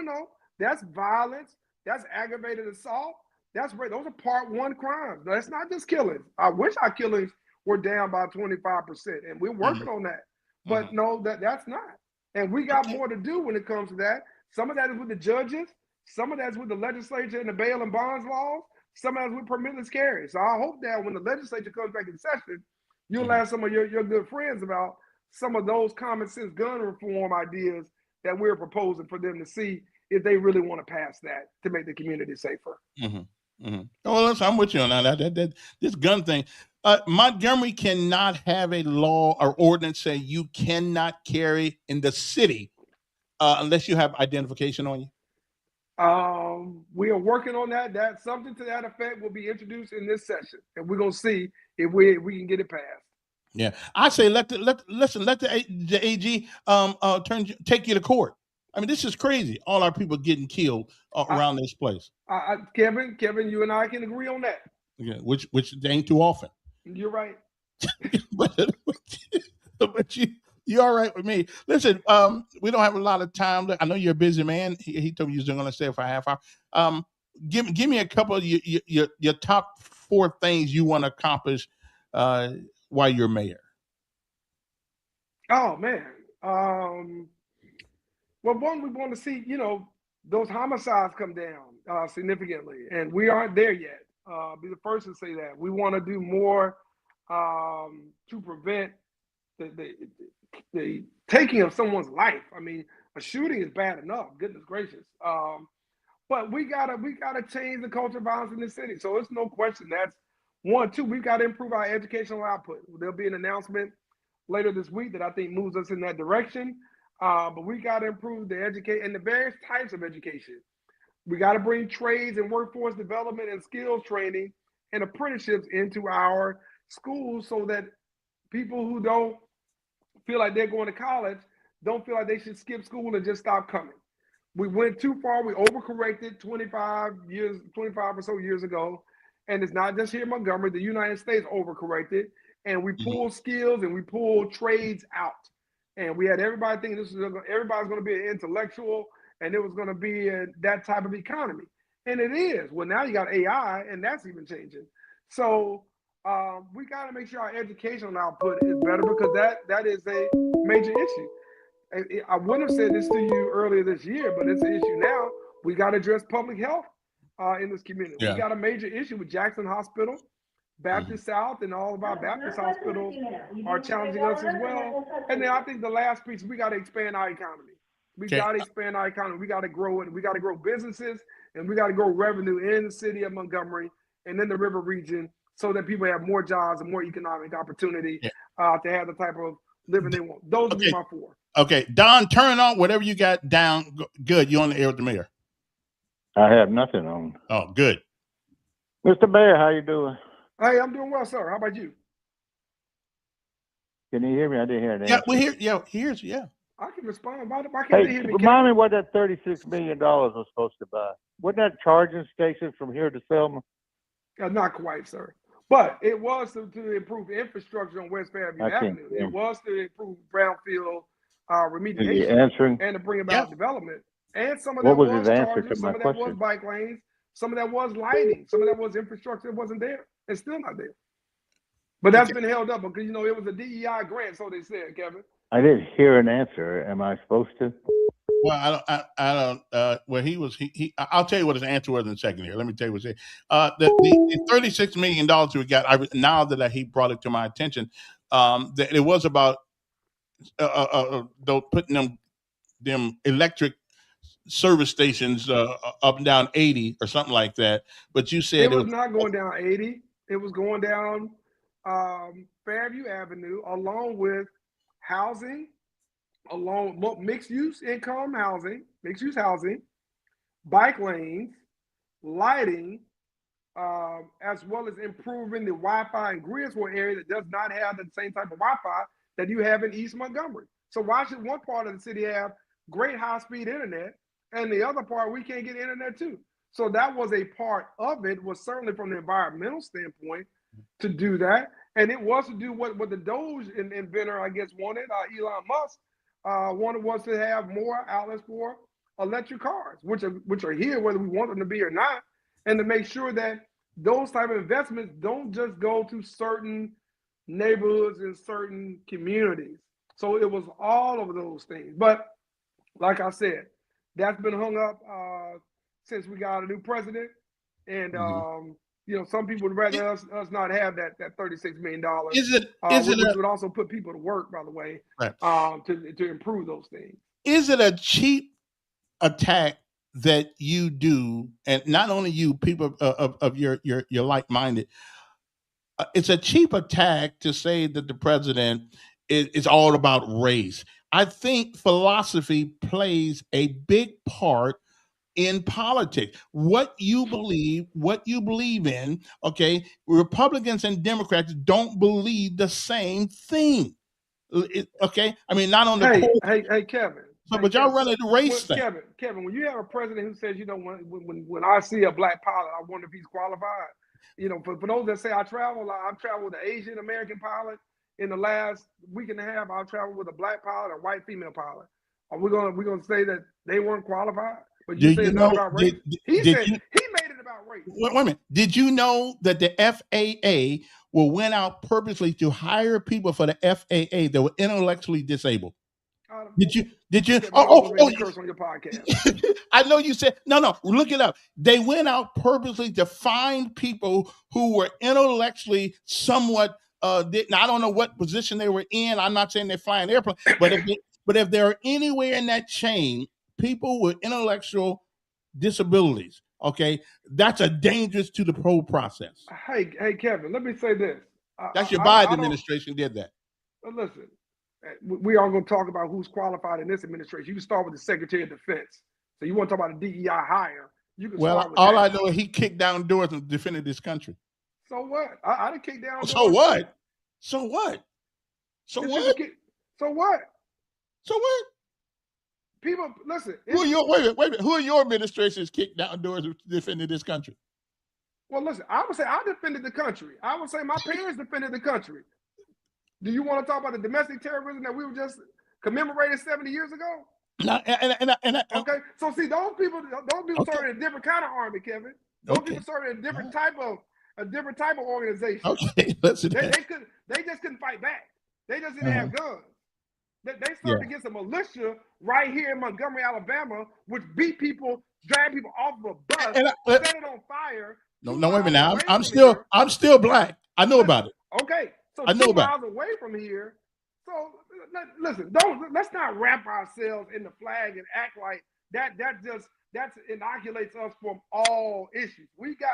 That's violence. That's aggravated assault. Those are part 1 crimes. That's not just killings. I wish our killings were down by 25%, and we're working on that. But no, that's not. And we got more to do when it comes to that. Some of that is with the judges. Some of that is with the legislature and the bail and bonds laws. Some of that is with permitless carry. So I hope that when the legislature comes back in session, you'll ask some of your good friends about some of those common sense gun reform ideas that we're proposing for them to see if they really want to pass that to make the community safer. Well, listen, I'm with you on that. This gun thing. Montgomery cannot have a law or ordinance say you cannot carry in the city unless you have identification on you. We are working on that. That something to that effect will be introduced in this session, and we're gonna see if we can get it passed. Yeah, I say let the AG take you to court. I mean, this is crazy. All our people getting killed around this place. Kevin, you and I can agree on that. Yeah, which ain't too often. You're right. but you're all right with me. Listen, we don't have a lot of time. I know you're a busy man. He told me you was going to stay for a half hour. Give me a couple of your top 4 things you want to accomplish while you're mayor. Oh man. Well, one, we want to see, those homicides come down significantly, and we aren't there yet. Be the first to say that. We want to do more to prevent the taking of someone's life. I mean, a shooting is bad enough, goodness gracious. But we gotta change the culture of violence in the city. So it's no question that's 1. 2, we've got to improve our educational output. There'll be an announcement later this week that I think moves us in that direction. But we got to improve the education and the various types of education. We got to bring trades and workforce development and skills training and apprenticeships into our schools so that people who don't feel like they're going to college don't feel like they should skip school and just stop coming. We went too far. We overcorrected 25 or so years ago. And it's not just here in Montgomery. The United States overcorrected. And we pulled skills and we pulled trades out. And we had everybody thinking everybody's going to be an intellectual and it was going to be that type of economy. And it is. Well, now you got AI and that's even changing. So we got to make sure our educational output is better because that is a major issue. I wouldn't have said this to you earlier this year, but it's an issue now. We got to address public health in this community. Yeah. We got a major issue with Jackson Hospital. Baptist South and all of our Baptist hospitals are challenging us as well. And then I think the last piece, we got to expand our economy. We got to expand our economy. We got to grow it. We got to grow businesses and we got to grow revenue in the city of Montgomery and in the river region so that people have more jobs and more economic opportunity to have the type of living they want. Those would be my 4. Okay. Don, turn on whatever you got down. Good. You're on the air with the mayor. I have nothing on. Oh, good. Mr. Mayor, how you doing? Hey, I'm doing well, sir. How about you? Can you hear me? I didn't hear that. Yeah, we hear. Yeah, here's. Yeah. I can respond. Why can't they hear me? Remind me what that $36 million was supposed to buy. Wasn't that charging station from here to Selma? Not quite, sir. But it was to improve infrastructure on West Fairview Avenue. It was to improve brownfield remediation and to bring about development. And some of that was charging, some of that was bike lanes, some of that was lighting, some of that was infrastructure that wasn't there. It's still not there. But that's been held up because, it was a DEI grant, so they said, Kevin. I didn't hear an answer. Am I supposed to? Well, I don't. Well, I'll tell you what his answer was in a second here. Let me tell you what he said. The $36 million we got. Now that he brought it to my attention, that it was about putting them electric service stations up and down 80 or something like that. But you said it was not going down 80. It was going down Fairview Avenue along with housing, mixed use housing, bike lanes, lighting, as well as improving the Wi-Fi in Greensboro area that does not have the same type of Wi-Fi that you have in East Montgomery. So why should one part of the city have great high-speed internet and the other part we can't get internet too? So that was a part of it, was certainly from the environmental standpoint to do that. And it was to do what the Doge inventor, I guess, wanted, Elon Musk, wanted was to have more outlets for electric cars, which are here, whether we want them to be or not, and to make sure that those type of investments don't just go to certain neighborhoods and certain communities. So it was all of those things. But like I said, that's been hung up since we got a new president. And some people would rather us not have that $36 million. Which would also put people to work, by the way, right. To improve those things. Is it a cheap attack that you do, and not only you, people of your like-minded, it's a cheap attack to say that the president is all about race. I think philosophy plays a big part in politics. What you believe in, okay? Republicans and Democrats don't believe the same thing. Okay? I mean, not on the Hey, Kevin. But y'all run a race thing. Kevin, when you have a president who says, when I see a black pilot, I wonder if he's qualified. For those that say I've traveled with an Asian American pilot. In the last week and a half, I've traveled with a black pilot, a white female pilot. Are we gonna say that they weren't qualified? But you say it's not about race. He made it about race. Wait a minute. Did you know that the FAA went out purposely to hire people for the FAA that were intellectually disabled? Did you? Curse on your podcast. I know you said no. Look it up. They went out purposely to find people who were intellectually somewhat. I don't know what position they were in. I'm not saying they're flying airplanes, but if they're anywhere in that chain, people with intellectual disabilities, okay, that's a dangerous to the whole process. Hey, Kevin, let me say this. That's your Biden administration did that. Listen. We are going to talk about who's qualified in this administration. You can start with the Secretary of Defense. So you want to talk about a DEI hire? You can. Well, all I know is he kicked down doors and defended this country. So what? I didn't kick down doors. So what? So what? So what? So what? So what? People, listen. Wait a minute. Who are your administrations kicked down doors and defended this country? Well, listen. I would say I defended the country. I would say my parents defended the country. Do you want to talk about the domestic terrorism that we were just commemorating 70 years ago? No, okay, so see, those people started a different kind of army, Kevin. Those people started a different type of organization. Okay, listen. They just couldn't fight back. They just didn't have guns. They started against a militia right here in Montgomery, Alabama, which beat people, drag people off of a bus, set it on fire. No, wait a minute. Now I'm still black. I know about it. Okay. So 2 miles away from here. So listen, let's not wrap ourselves in the flag and act like that inoculates us from all issues. We got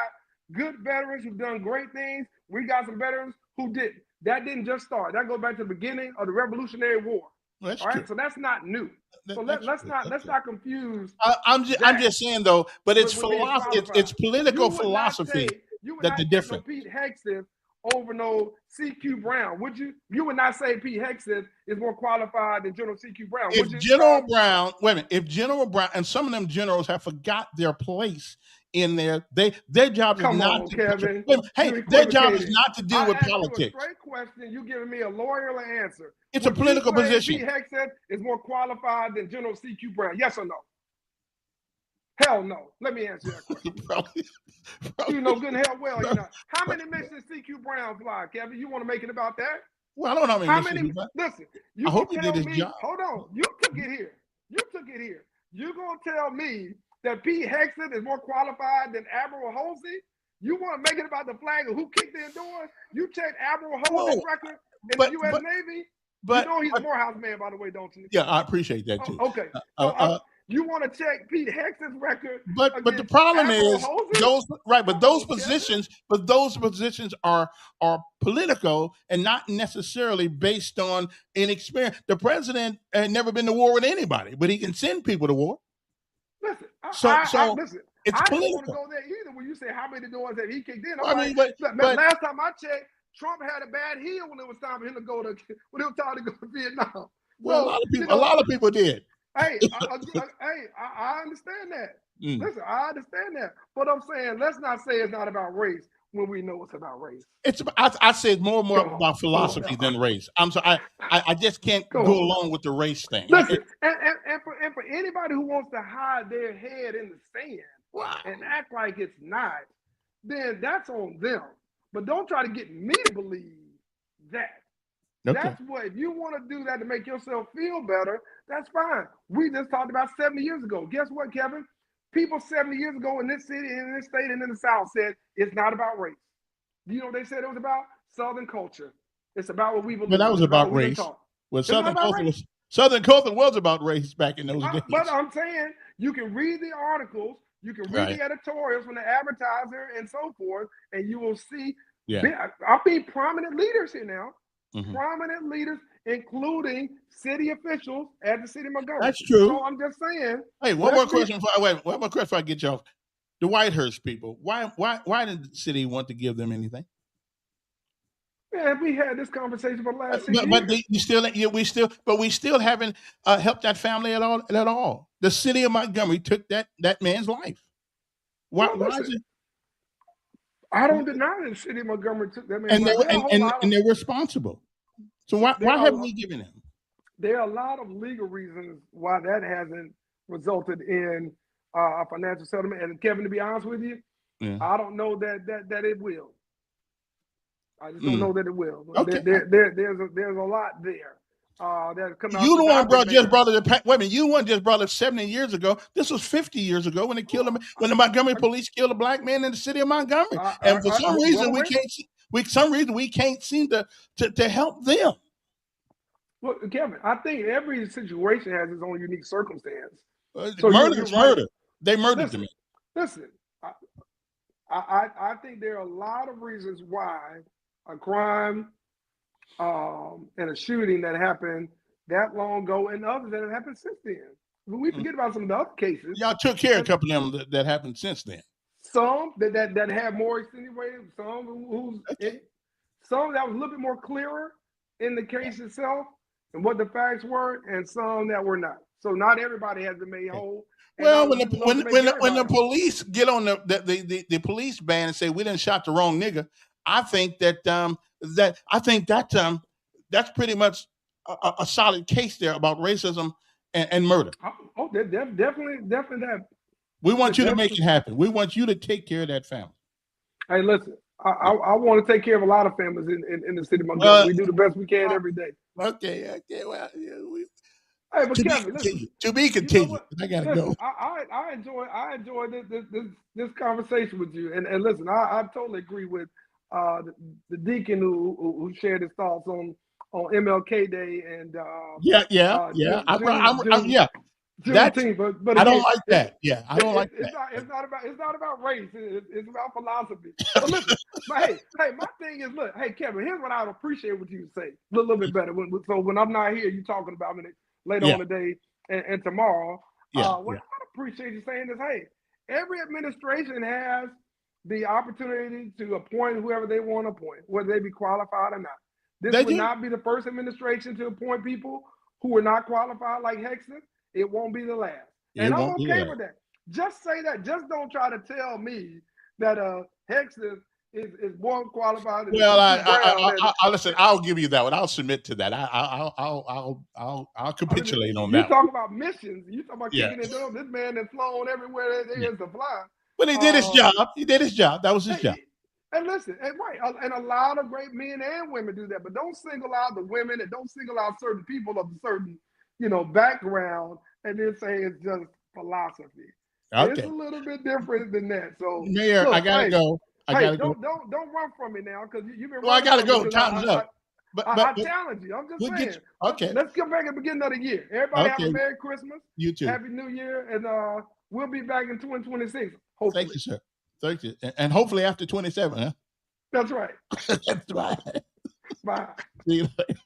good veterans who've done great things. We got some veterans who didn't. That didn't just start. That goes back to the beginning of the Revolutionary War. Well, all right, true. So that's not new. So let's not confuse. I'm just saying though, but it's philosophy. It's political philosophy that the difference. Pete Hegseth over no CQ Brown, would you? You would not say Pete Hegseth is more qualified than General CQ Brown, would you? General Brown, wait a minute. If General Brown, and some of them generals have forgot their place in there, their job is not. Kevin. Their job is not to deal with politics. A straight question. You giving me a lawyerly answer. It's a political position. Pete Hegseth is more qualified than General CQ Brown. Yes or no? Hell no. Let me answer that question. Probably. You know good and hell well. You know. How many missions CQ Brown fly, Kevin? You want to make it about that? Well, I don't know how many. Listen, I hope he did his job. Hold on. You took it here. You gonna tell me that Pete Hegseth is more qualified than Admiral Halsey? You want to make it about the flag of who kicked in doors? You check Admiral Halsey's record in the U.S. Navy? But you know he's a Morehouse man, by the way, don't you? Yeah, I appreciate that too. Okay. You want to check Pete Hex's record? But the against problem Afro is Hoses? those right, but Come those on, Kevin. positions are political and not necessarily based on inexperience. The president had never been to war with anybody, but he can send people to war. Listen, Listen, it's I didn't want to political. go there either. When you say how many doors have he kicked in, I mean, but last time I checked, Trump had a bad heel when it was time for him to go to when it was time to go to Vietnam. well, So, a lot of people did. Hey, I understand that. Mm. Listen, I understand that. But I'm saying, let's not say it's not about race when we know it's about race. It's I said more Come on. about philosophy than race. I'm sorry, I just can't Come go on. along with the race thing. Listen, and for anybody who wants to hide their head in the sand and act like it's not, then that's on them. But don't try to get me to believe that. Okay. That's what, if you want to do that to make yourself feel better, that's fine. We just talked about 70 years ago. Guess what, Kevin? People 70 years ago in this city, in this state, and in the South said it's not about race. Do you know what they said it was about? Southern culture. It's about what we believe. But that was about what we race. taught. Well, It's not Southern about culture race. was about race back in those days. But I'm saying you can read the articles, you can read the editorials from the advertiser and so forth, and you will see. I'll be prominent leaders here now. Mhm. Prominent leaders, including city officials at the city of Montgomery. That's true. So I'm just saying. Hey, one more question before I get you off. The Whitehurst people, why did the city want to give them anything? Man, we had this conversation for the last 6 years. But we still haven't helped that family at all. The city of Montgomery took that man's life. Why is it? I don't deny that the city of Montgomery took that man's life. And they're responsible. So why haven't we given them? There are a lot of legal reasons why that hasn't resulted in a financial settlement. And Kevin, to be honest with you, I don't know that it will. I just don't know that it will. Okay. There's a lot there. That come out. You the one just brought it. Wait a minute, you the one just brought it 70 years ago. This was 50 years ago when they killed him. When the Montgomery police killed a black man in the city of Montgomery, and for some reason we can't seem to help them. Well, Kevin, I think every situation has its own unique circumstance. Murder is murder. They murdered the man. Listen, I think there are a lot of reasons why a crime and a shooting that happened that long ago and others that have happened since then. When we forget about some of the other cases. Y'all took care of a couple of them that happened since then. Some that have more extenuated, some that was a little bit more clearer in the case itself and what the facts were, and some that were not. So not everybody has been made whole. Well, when the police get on the police band and say we done shot the wrong nigga, I think that's pretty much a solid case there about racism and murder. Oh, definitely that. We want you to make it happen. We want you to take care of that family. Hey, listen, I want to take care of a lot of families in the city of Montgomery. We do the best we can every day. Okay. Well, hey, but Kevin, listen, to be continued. You know I gotta go. I enjoy this conversation with you, and listen, I totally agree with the deacon who shared his thoughts on MLK Day and Juneteenth, I don't like that. Yeah, I don't like that. It's not about race. It's about philosophy. But listen, hey, my thing is, look, hey Kevin, here's what I would appreciate what you say a little bit better. So when I'm not here, you talking about me later on today and tomorrow. What I'd appreciate you saying is, hey, every administration has the opportunity to appoint whoever they want to appoint, whether they be qualified or not. This would not be the first administration to appoint people who are not qualified like Hexton. It won't be the last. And I'm okay with that. Just say that. Just don't try to tell me that Hexton is more qualified than Well, I listen, I'll give you that one. I'll submit to that. I'll capitulate on that. You talk about missions. You talk about kicking it down. This man has flown everywhere there is to fly. But he did his job. He did his job. That was his job. And listen, and a lot of great men and women do that. But don't single out the women and don't single out certain people of a certain, background and then say it's just philosophy. Okay. It's a little bit different than that. So, Mayor, I gotta go. Don't run from me now because you've been. Well, I gotta go. Time's up. I challenge you. I'm just saying. Okay. Let's come back at the beginning of the year. Everybody have a Merry Christmas. You too. Happy New Year. And we'll be back in 2026. Hopefully. Thank you, sir. Thank you. And hopefully after 27, huh? That's right. That's right. Bye. See you later.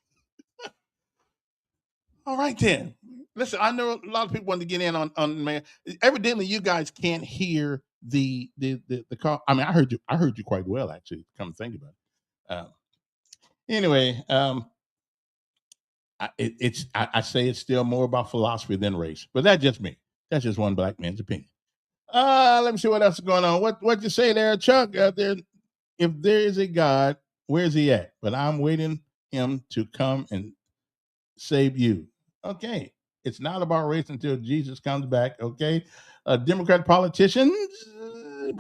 All right, then. Listen, I know a lot of people want to get in on Mayor. Evidently, you guys can't hear the call. I mean, I heard you quite well, actually. Come to think about it. Anyway, I say it's still more about philosophy than race, but that's just me. That's just one black man's opinion. Let me see what else is going on. What you say there, Chuck? Out there, if there is a God, where's he at? But I'm waiting him to come and save you. Okay, it's not about race until Jesus comes back. Okay, Democrat politicians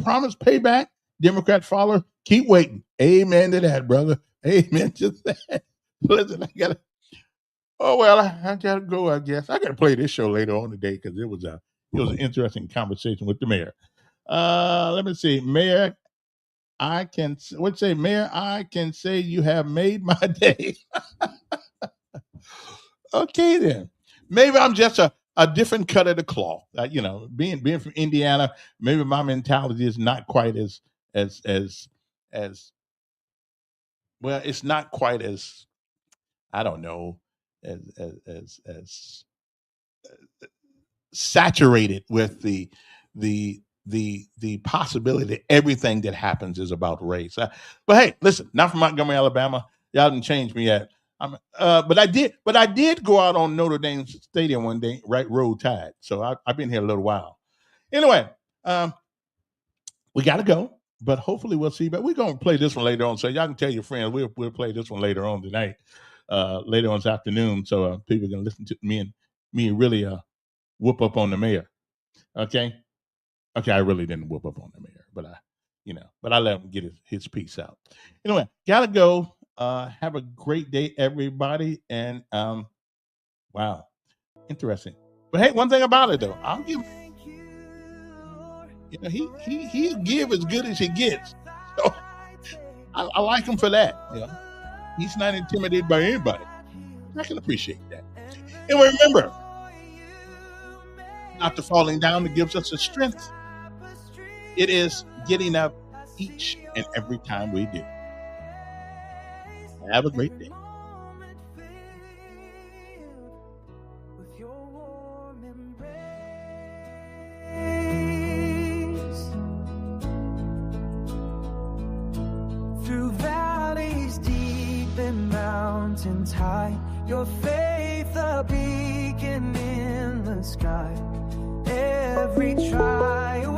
promise payback. Democrat follower, keep waiting. Amen to that, brother. Amen to that. Listen, I gotta go. I guess I gotta play this show later on today because it was an interesting conversation with the mayor. Let me see, Mayor. Mayor, I can say you have made my day. Okay, then. Maybe I'm just a different cut of the cloth. Being from Indiana, maybe my mentality is not quite as well. It's not quite as, I don't know, as saturated with the possibility that everything that happens is about race. But hey, listen, not from Montgomery, Alabama. Y'all didn't change me yet. But I did go out on Notre Dame Stadium one day, right, Roll Tide. So I've been here a little while. Anyway, we got to go, but hopefully we'll see. But we're going to play this one later on. So y'all can tell your friends we'll play this one later on tonight, later on this afternoon. So people can listen to me and really whoop up on the mayor. Okay. I really didn't whoop up on the mayor, but I let him get his piece out. Anyway, got to go. Have a great day, everybody. And wow, interesting. But hey, one thing about it though, I'll give. He'll give as good as he gets. So I like him for that. He's not intimidated by anybody. I can appreciate that. And remember, not the falling down that gives us the strength. It is getting up each and every time we do. Have a great day. Through valleys deep and mountains high, your faith a beacon in the sky. Every trial